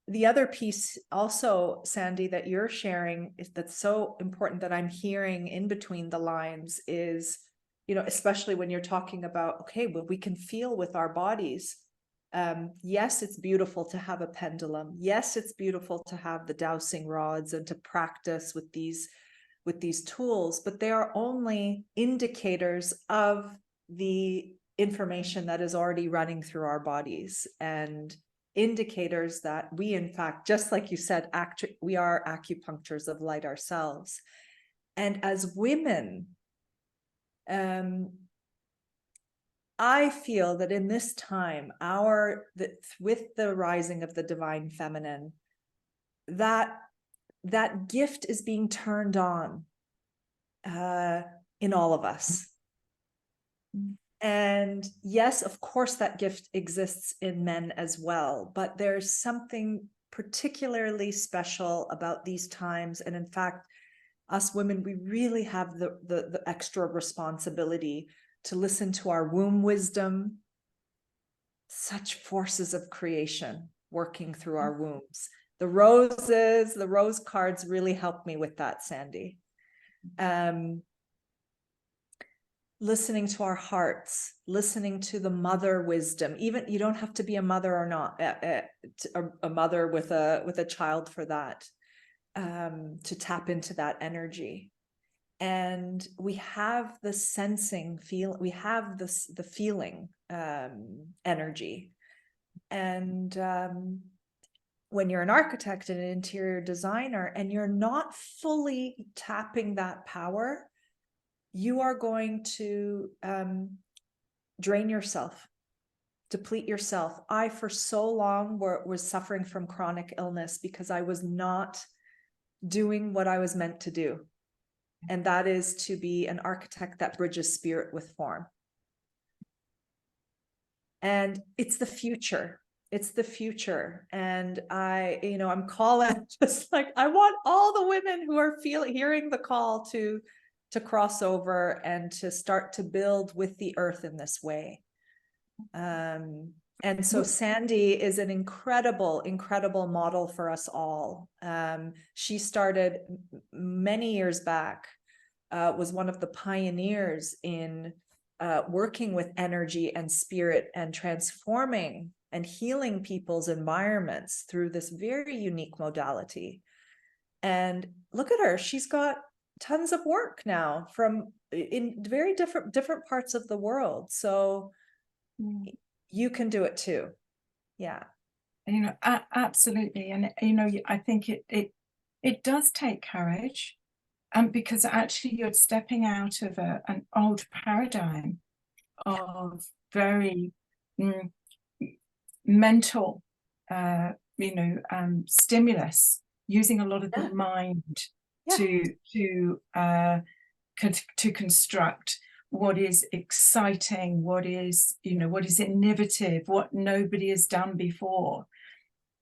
the other piece also, Sandy, that you're sharing is that's so important that I'm hearing in between the lines is, you know, especially when you're talking about, okay, well, we can feel with our bodies. Yes, it's beautiful to have a pendulum. Yes, it's beautiful to have the dowsing rods and to practice with these tools, but they are only indicators of the information that is already running through our bodies, and indicators that we, in fact, just like you said, we are acupunctures of light ourselves. And as women, I feel that in this time, with the rising of the divine feminine, that gift is being turned on in all of us. And yes, of course, that gift exists in men as well, but there's something particularly special about these times. And in fact, us women, we really have the extra responsibility to listen to our womb wisdom, such forces of creation working through our wombs. The rose cards really helped me with that, Sandy. Listening to our hearts, listening to the mother wisdom. Even you don't have to be a mother or not, a mother with a child for that, to tap into that energy. And we have the sensing feel, we have the feeling energy. And when you're an architect and an interior designer and you're not fully tapping that power, you are going to drain yourself, deplete yourself. I, for so long, was suffering from chronic illness because I was not doing what I was meant to do. And that is to be an architect that bridges spirit with form. And it's the future. It's the future. And I'm calling, just like, I want all the women who are hearing the call to cross over and to start to build with the earth in this way. And so Sandy is an incredible, incredible model for us all. She started many years back, was one of the pioneers in working with energy and spirit and transforming and healing people's environments through this very unique modality. And look at her, she's got tons of work now from in very different parts of the world. So you can do it too. Yeah. Absolutely. And I think it does take courage, because actually you're stepping out of an old paradigm of very mental stimulus, using a lot of the mind to construct what is exciting, what is innovative, what nobody has done before.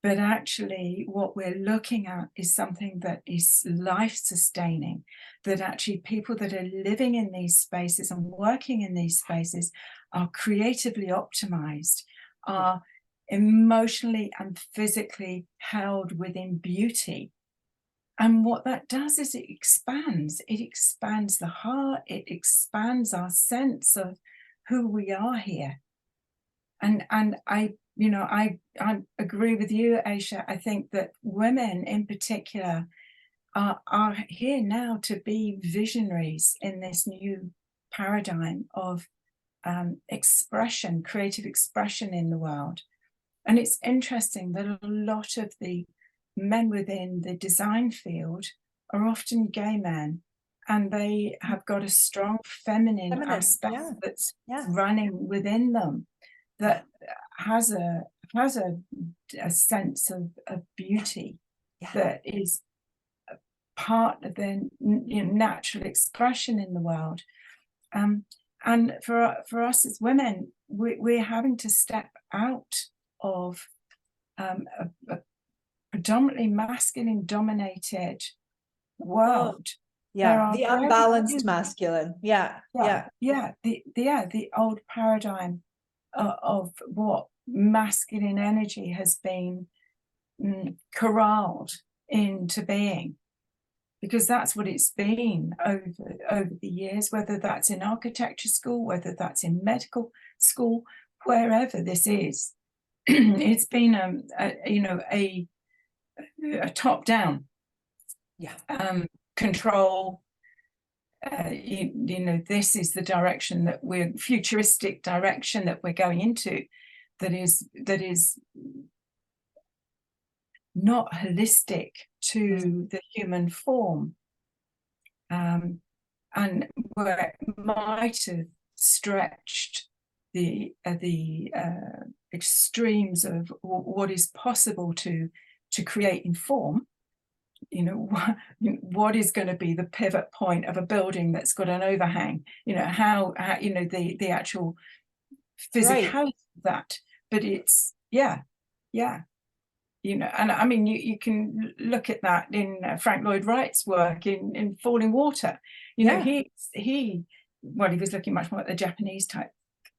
But actually what we're looking at is something that is life-sustaining, that actually people that are living in these spaces and working in these spaces are creatively optimized, are emotionally and physically held within beauty. And what that does is it expands the heart, it expands our sense of who we are here. And I agree with you, Aisha. I think that women in particular are here now to be visionaries in this new paradigm of expression, creative expression in the world. And it's interesting that a lot of the men within the design field are often gay men, and they have got a strong feminine aspect that's running within them, that has a sense of beauty that is part of their natural expression in the world. And for us as women, we're having to step out of a predominantly masculine dominated world. The unbalanced masculine. The old paradigm of what masculine energy has been corralled into being, because that's what it's been over the years, whether that's in architecture school, whether that's in medical school, wherever this is. It's been a top down control. This is the direction that we're futuristic direction that we're going into, that is not holistic to the human form, and where it might have stretched the extremes of what is possible to create in form. What is going to be the pivot point of a building that's got an overhang? How the actual physicality of that. But it's and I mean, you can look at that in Frank Lloyd Wright's work in Falling Water. He was looking much more at the Japanese type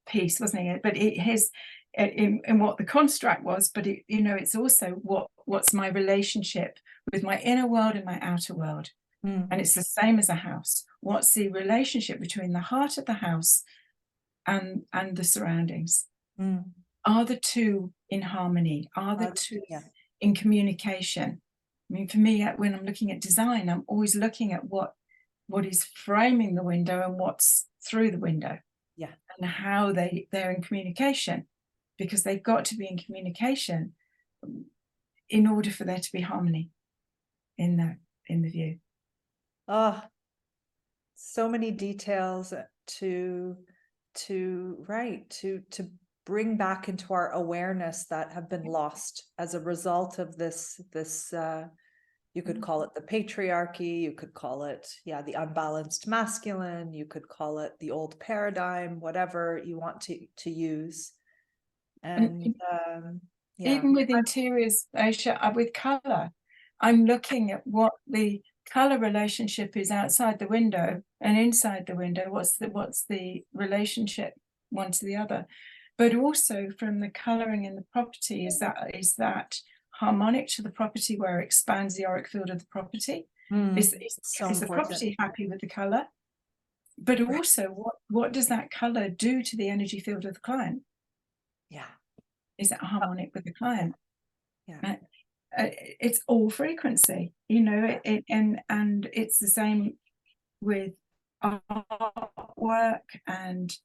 piece, wasn't he? But in what the construct was, but it's also what's my relationship with my inner world and my outer world. And it's the same as a house. What's the relationship between the heart of the house and the surroundings? Are the two in harmony? Are the two in communication? I mean, for me, when I'm looking at design, I'm always looking at what is framing the window and what's through the window, and how they're in communication, because they've got to be in communication in order for there to be harmony in the view. So many details to bring back into our awareness that have been lost as a result of this you could call it the patriarchy, you could call it the unbalanced masculine, you could call it the old paradigm, whatever you want to use. And even with interiors, Aisha, with color, I'm looking at what the color relationship is outside the window and inside the window. What's the relationship one to the other? But also from the coloring in the property, is that harmonic to the property, where it expands the auric field of the property? Is the property happy with the color? But also, what does that color do to the energy field of the client? Is it harmonic with the client? It's all frequency, and it's the same with artwork and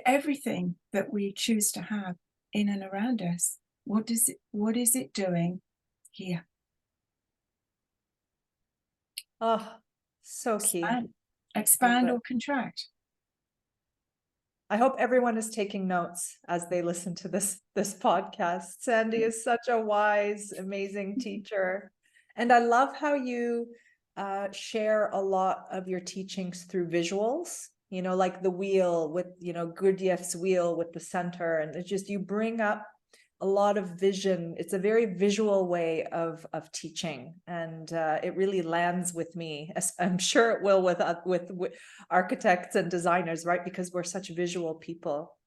everything that we choose to have in and around us. What is it doing here? So key. Expand or contract. I hope everyone is taking notes as they listen to this podcast. Sandy is such a wise, amazing teacher. And I love how you share a lot of your teachings through visuals, like the wheel with, Gurdjieff's wheel with the center. And it's just, you bring up a lot of vision. It's a very visual way of teaching, and it really lands with me. I'm sure it will with architects and designers, right? Because we're such visual people.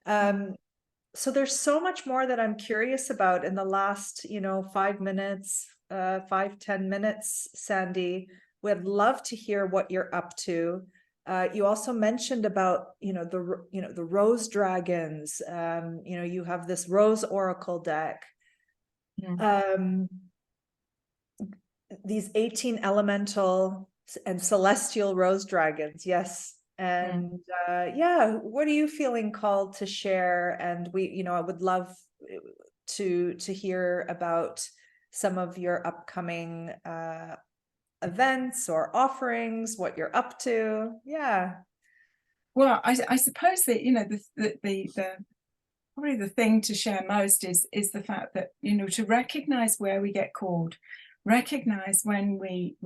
So there's so much more that I'm curious about in the last, 5 minutes, 5-10 minutes, Sandy. We'd love to hear what you're up to. You also mentioned about, the rose dragons. You have this rose oracle deck. These 18 elemental and celestial rose dragons. Yes. And what are you feeling called to share? And I would love to hear about some of your upcoming events or offerings, what you're up to. Well, I suppose that the probably the thing to share most is the fact that to recognize where we get called, recognize when we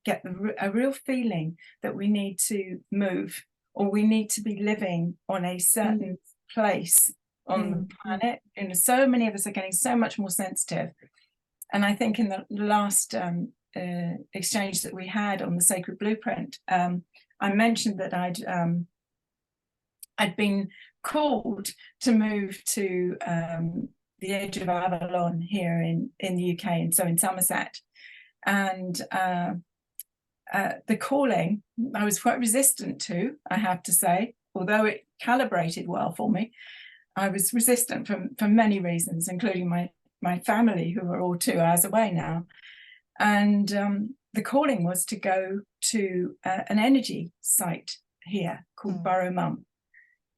get a real feeling that we need to move, or we need to be living on a certain place on the planet. And so many of us are getting so much more sensitive. And I think in the last exchange that we had on the Sacred Blueprint, I mentioned that I'd been called to move to the edge of Avalon here in the UK, and so in Somerset. And the calling I was quite resistant to, I have to say, although it calibrated well for me. I was resistant for many reasons, including my family, who are all 2 hours away now. And the calling was to go to an energy site here called Burrow Mump.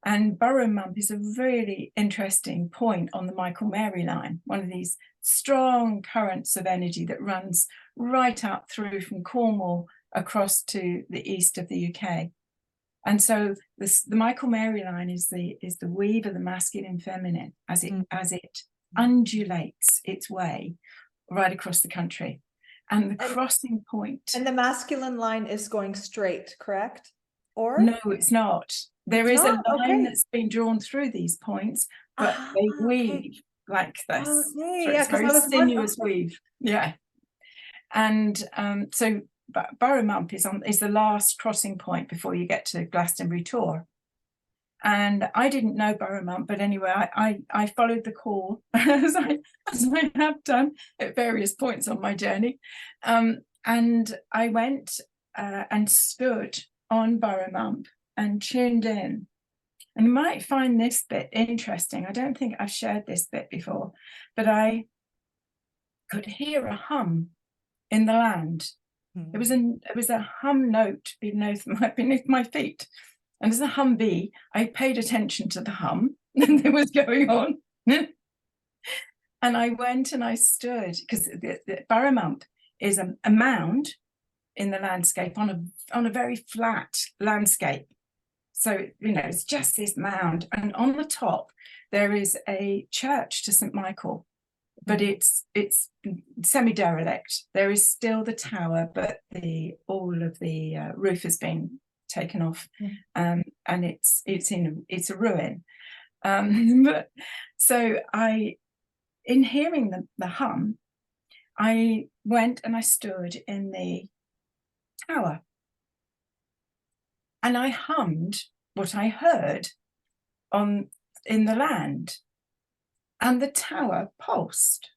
And Burrow Mump is a really interesting point on the Michael-Mary line, one of these strong currents of energy that runs right up through from Cornwall across to the east of the UK. And so the Michael-Mary line is the weave of the masculine and feminine as it undulates its way right across the country. And the crossing point. And the masculine line is going straight, correct? Or no, it's not. There is a line that's been drawn through these points, but they weave like this. So it's very sinuous weave. Yeah. And so Burrow Mump is the last crossing point before you get to Glastonbury Tor. And I didn't know Burrow Mump, but anyway, I followed the call as I have done at various points on my journey. And I went and stood on Burrow Mump and tuned in. And you might find this bit interesting. I don't think I've shared this bit before, but I could hear a hum in the land. It was a hum note beneath my feet. And as a Humvee, I paid attention to the hum that was going on. And I went and I stood, because the Burrow Mump is a mound in the landscape on a very flat landscape. So, it's just this mound. And on the top, there is a church to St. Michael, but it's semi-derelict. There is still the tower, but all of the roof has been taken off, and it's a ruin. But so in hearing the hum, I went and I stood in the tower, and I hummed what I heard in the land, and the tower pulsed.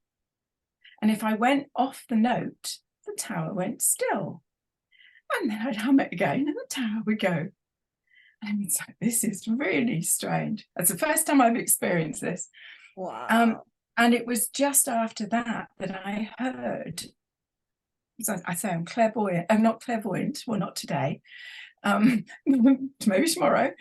And if I went off the note, the tower went still. And then I'd hum it again, and the tower would go. And it's like, this is really strange. That's the first time I've experienced this. Wow. And it was just after that I heard, so I say I'm clairvoyant. I'm not clairvoyant, well, not today. Maybe tomorrow.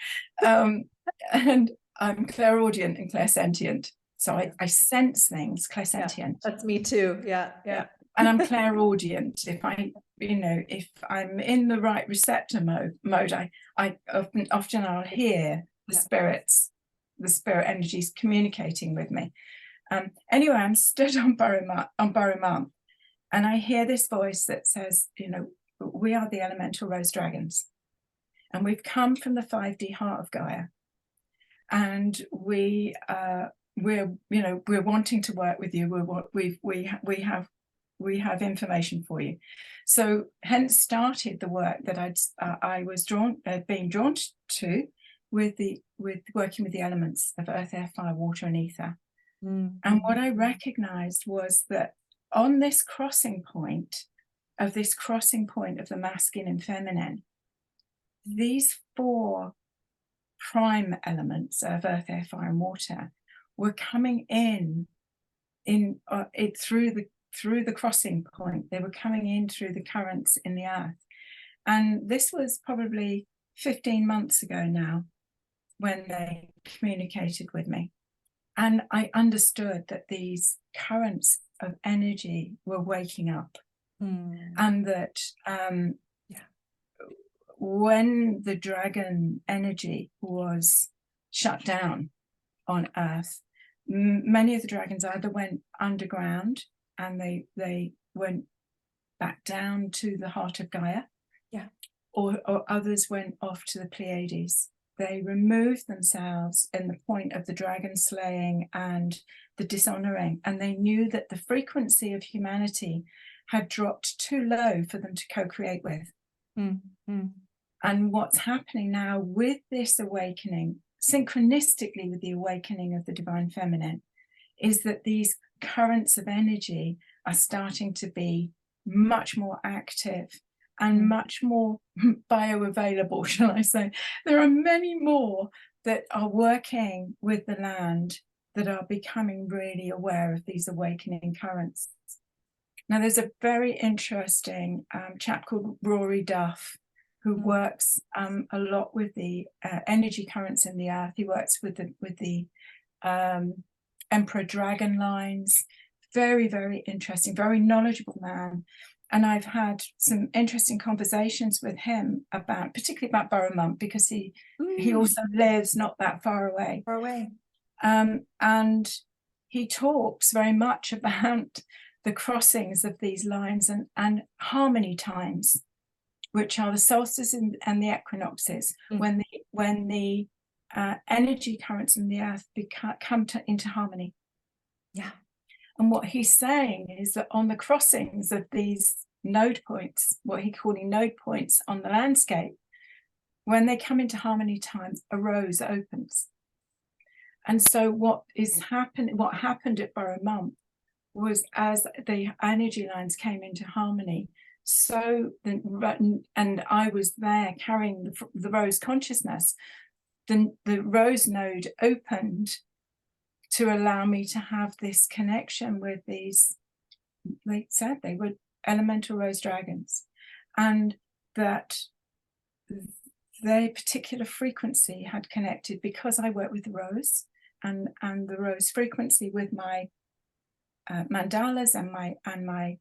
And I'm clairaudient and clairsentient. So I sense things, clairsentient. Yeah, that's me too. Yeah. And I'm clairaudient. If I'm in the right receptor mode, I often I'll hear the spirit energies communicating with me. Anyway, I'm stood on Burrow Mump, and I hear this voice that says, we are the elemental rose dragons, and we've come from the 5D heart of Gaia, and we're wanting to work with you. We have information for you. So hence started the work that I was being drawn to with working with the elements of earth, air, fire, water, and ether. And what I recognized was that on this crossing point of the masculine and feminine, these 4 prime elements of earth, air, fire, and water were coming in through the crossing point. They were coming in through the currents in the earth. And this was probably 15 months ago now when they communicated with me. And I understood that these currents of energy were waking up. And that when the dragon energy was shut down on earth, many of the dragons either went underground, and they went back down to the heart of Gaia. Yeah. Or others went off to the Pleiades. They removed themselves in the point of the dragon slaying and the dishonoring, and they knew that the frequency of humanity had dropped too low for them to co-create with. And what's happening now with this awakening, synchronistically with the awakening of the divine feminine, is that these currents of energy are starting to be much more active and much more bioavailable, shall I say. There are many more that are working with the land that are becoming really aware of these awakening currents. Now, there's a very interesting chap called Rory Duff, who works a lot with the energy currents in the earth. He works with the Emperor Dragon lines. Very, very interesting, very knowledgeable man. And I've had some interesting conversations with him about, particularly about Burra because he also lives not that far away. And he talks very much about the crossings of these lines and harmony times, which are the solstices and the equinoxes, when the energy currents in the earth come into harmony. Yeah. And what he's saying is that on the crossings of these node points, what he's calling node points on the landscape, when they come into harmony times, a rose opens. And so what happened at Burra was, as the energy lines came into harmony, and I was there carrying the rose consciousness, then the rose node opened to allow me to have this connection with these, they said they were elemental rose dragons, and that their particular frequency had connected, because I work with the rose and the rose frequency with my mandalas and my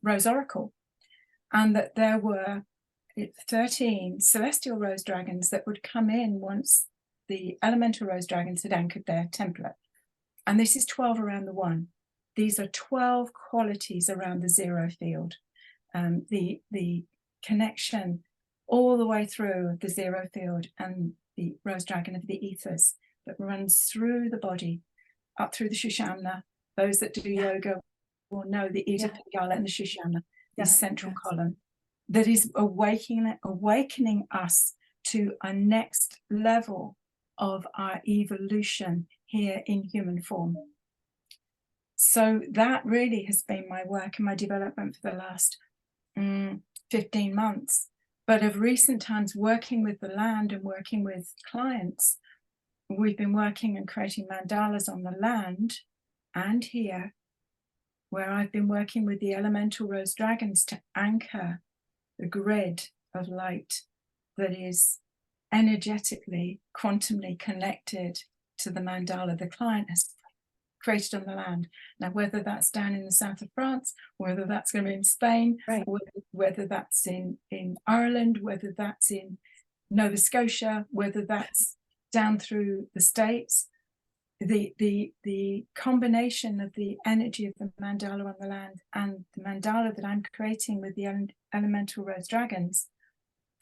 rose oracle, and that there were 13 celestial rose dragons that would come in once the elemental rose dragons had anchored their template. And this is 12 around the one. These are 12 qualities around the zero field. The connection all the way through the zero field and the rose dragon of the ethers that runs through the body, up through the Shushana. Those that do yoga will know the Ida Pingala and the Shushana, the central column, that is awakening us to a next level of our evolution here in human form. So that really has been my work and my development for the last 15 months. But of recent times, working with the land and working with clients, we've been working and creating mandalas on the land and here, where I've been working with the elemental rose dragons to anchor the grid of light that is energetically, quantumly connected to the mandala the client has created on the land. Now, whether that's down in the south of France, whether that's going to be in Spain, whether that's in Ireland, whether that's in Nova Scotia, whether that's down through the States, the combination of the energy of the mandala on the land and the mandala that I'm creating with the elemental rose dragons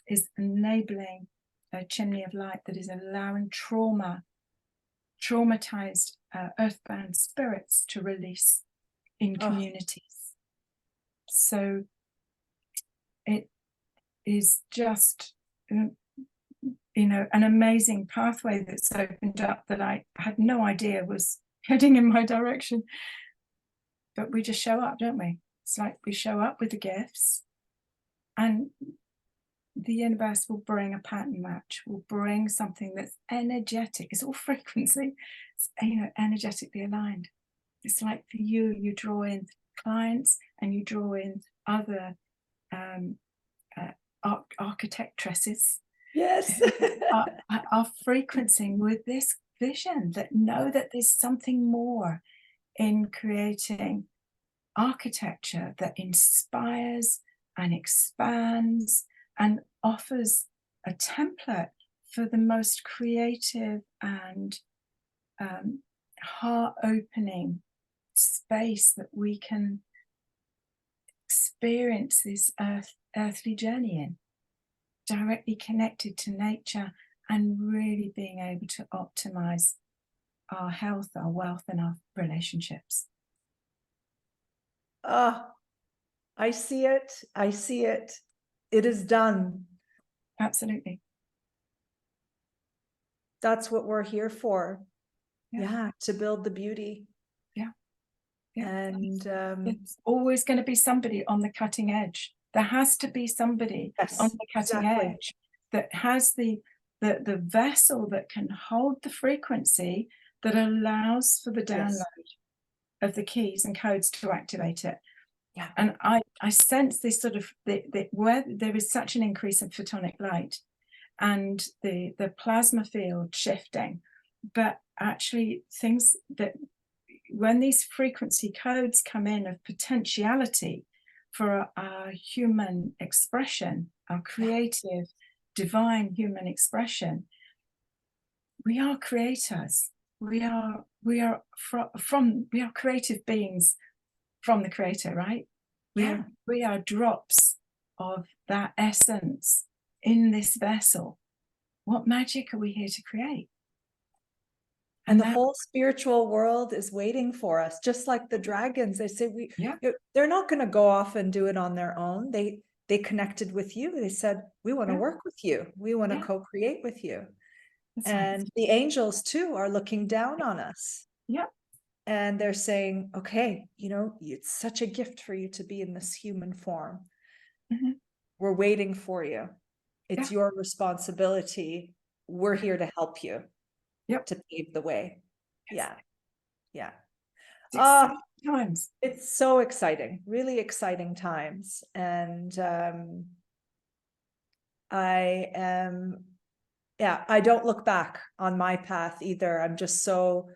is enabling a chimney of light that is allowing traumatized earthbound spirits to release in communities. So it is just an amazing pathway that's opened up that I had no idea was heading in my direction. But we just show up, don't we? It's like we show up with the gifts, and the universe will bring a pattern match, will bring something that's energetic. It's all frequency. It's, energetically aligned. It's like for you, you draw in clients and you draw in other architectresses. Yes. are frequencing with this vision, that know that there's something more in creating architecture that inspires and expands and offers a template for the most creative and heart-opening space that we can experience this earthly journey in, directly connected to nature, and really being able to optimize our health, our wealth, and our relationships. I see it. I see it. It is done. Absolutely. That's what we're here for. Yeah. Yeah, to build the beauty. Yeah. Yeah. And it's always going to be somebody on the cutting edge. There has to be somebody on the cutting edge that has the vessel that can hold the frequency that allows for the download of the keys and codes to activate it. Yeah. And I sense this sort of where there is such an increase in photonic light and the plasma field shifting, but actually things that when these frequency codes come in of potentiality for our human expression, our creative, divine human expression, we are creators. We are creative beings from the Creator, right? We are drops of that essence in this vessel. What magic are we here to create? And the whole spiritual world is waiting for us, just like the dragons. They say they're not going to go off and do it on their own. They connected with you. They said, we want to work with you. We want to co-create with you. And the angels too are looking down on us. Yeah. And they're saying, okay, it's such a gift for you to be in this human form. Mm-hmm. We're waiting for you. It's your responsibility. We're here to help you. To pave the way. Yeah. Times. It's so exciting, really exciting times. And I don't look back on my path either. I'm just so,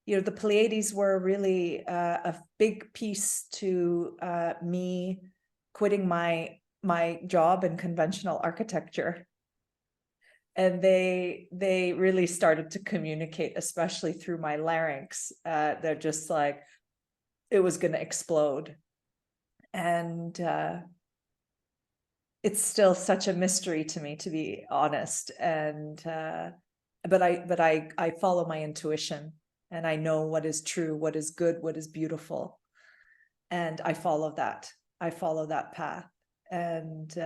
the Pleiades were really a big piece to me quitting my job in conventional architecture. And they really started to communicate, especially through my larynx. They're just like, it was going to explode. And it's still such a mystery to me, to be honest. And but I follow my intuition, and I know what is true, what is good, what is beautiful, and I follow that. I follow that path. And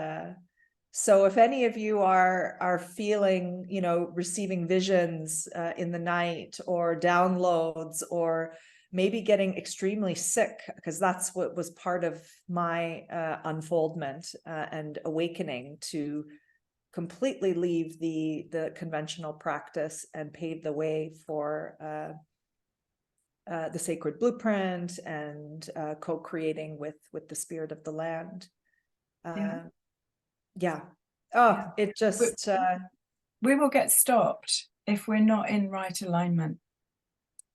so if any of you are feeling, receiving visions in the night, or downloads, or maybe getting extremely sick, because that's what was part of my unfoldment and awakening, to completely leave the conventional practice and pave the way for the sacred blueprint and co-creating with the spirit of the land. It just we will get stopped if we're not in right alignment.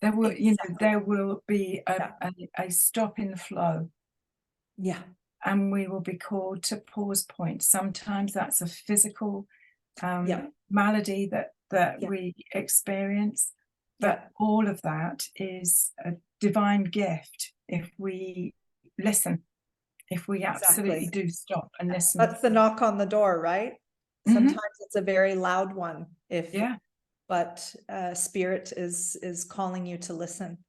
There will there will be a stop in the flow, and we will be called to pause point. Sometimes that's a physical malady that we experience, but all of that is a divine gift if we listen. If we absolutely do stop and listen. That's the knock on the door, right? Sometimes it's a very loud one. But spirit is calling you to listen.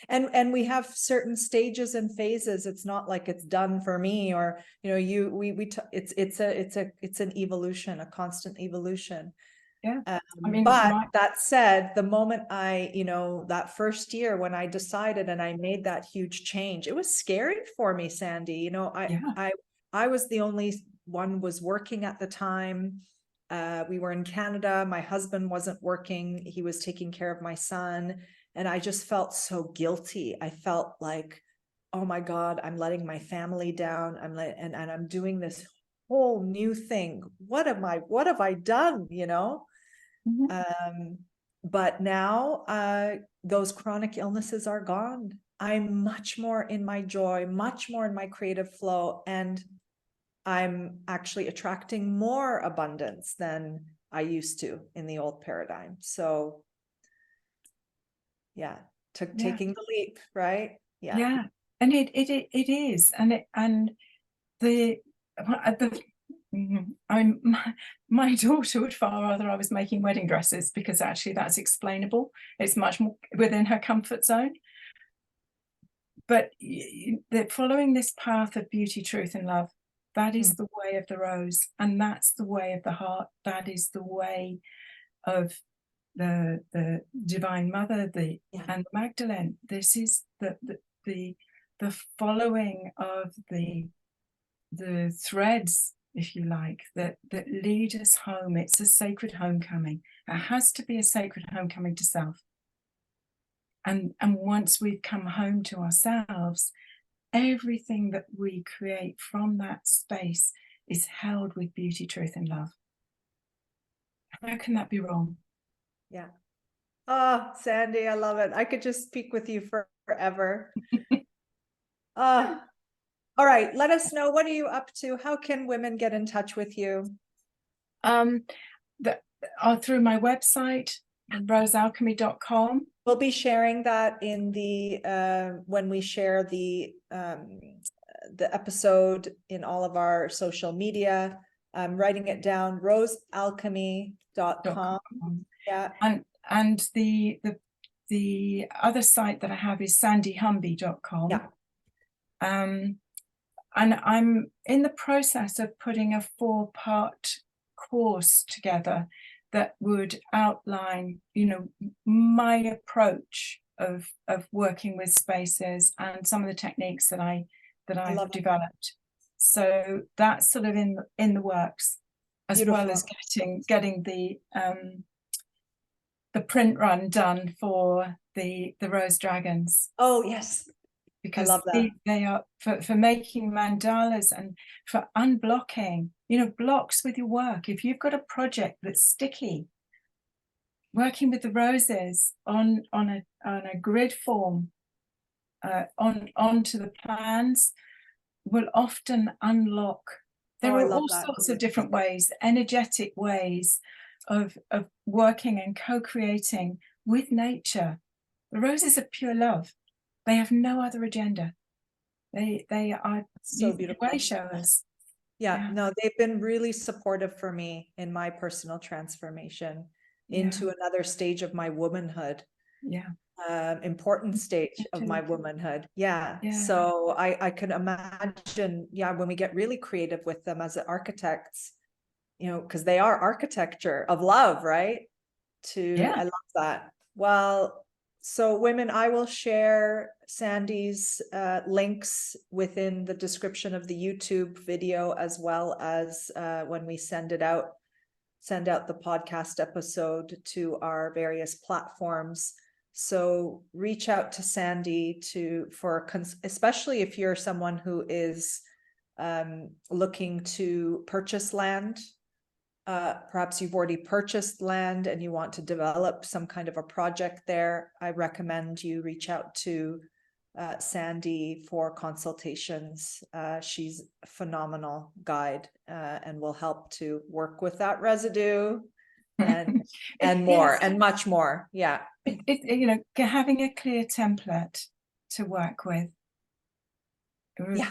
And we have certain stages and phases. It's not like it's done for me, or it's an evolution, a constant evolution. But that said, the moment that first year when I decided and I made that huge change, it was scary for me, Sandy. I was the only one was working at the time. We were in Canada. My husband wasn't working. He was taking care of my son. And I just felt so guilty. I felt like, oh my God, I'm letting my family down. And I'm doing this whole new thing. What have I done? But now those chronic illnesses are gone. I'm much more in my joy, much more in my creative flow, and I'm actually attracting more abundance than I used to in the old paradigm. So taking the leap, right? And it is, and the my daughter would far rather I was making wedding dresses, because actually that's explainable. It's much more within her comfort zone. But following this path of beauty, truth, and love, that is the way of the rose, and that's the way of the heart. That is the way of the Divine Mother, and Magdalene. This is the following of the threads, if you like, that lead us home. It's a sacred homecoming. It has to be a sacred homecoming to self. And once we've come home to ourselves, everything that we create from that space is held with beauty, truth, and love. How can that be wrong? Yeah. Oh, Sandy, I love it. I could just speak with you forever. All right, let us know, what are you up to? How can women get in touch with you? Through my website, rosealchemy.com. We'll be sharing that in the when we share the episode in all of our social media. I'm writing it down, rosealchemy.com. Yeah. And the other site that I have is sandyhumby.com. Yeah. And I'm in the process of putting a 4-part course together that would outline, my approach of working with spaces and some of the techniques that I've developed. So that's sort of in the works, as Beautiful. well as getting the print run done for the rose dragons. Oh yes, because I love that. They are for making mandalas and for unblocking, blocks with your work. If you've got a project that's sticky, working with the roses on a grid form onto the plans will often unlock. There are all sorts of different ways, energetic ways of working and co-creating with nature. The roses are pure love. They have no other agenda. They are so beautiful. Way showers. Yeah, no, they've been really supportive for me in my personal transformation into another stage of my womanhood. Yeah. Important stage of my womanhood. Yeah. So I can imagine, when we get really creative with them as architects, because they are architecture of love, right? I love that. Well, so women, I will share Sandy's links within the description of the YouTube video, as well as when we send out the podcast episode to our various platforms. So reach out to Sandy especially if you're someone who is looking to purchase land. Perhaps you've already purchased land and you want to develop some kind of a project there. I recommend you reach out to Sandy for consultations. She's a phenomenal guide and will help to work with that residue and more and much more. Yeah. Having a clear template to work with. Yeah.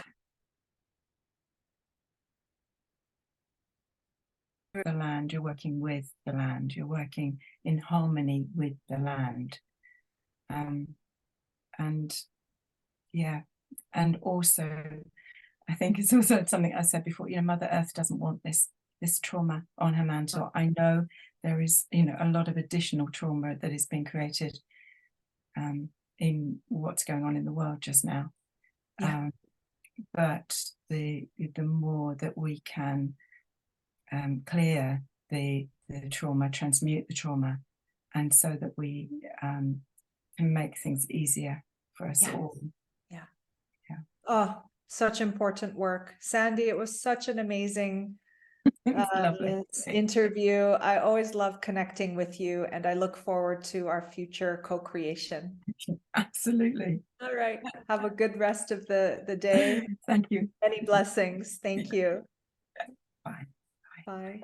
The land, you're working with the land, you're working in harmony with the land. And also I think it's also something I said before, Mother Earth doesn't want this trauma on her mantle. I know there is a lot of additional trauma that is being created in what's going on in the world just now. But the more that we can clear the trauma, transmute the trauma, and so that we can make things easier for us all. Oh, such important work. Sandy, it was such an amazing interview. I always love connecting with you, and I look forward to our future co-creation. Absolutely. All right. Have a good rest of the day. Thank you. Many blessings. Thank you. Bye. Bye.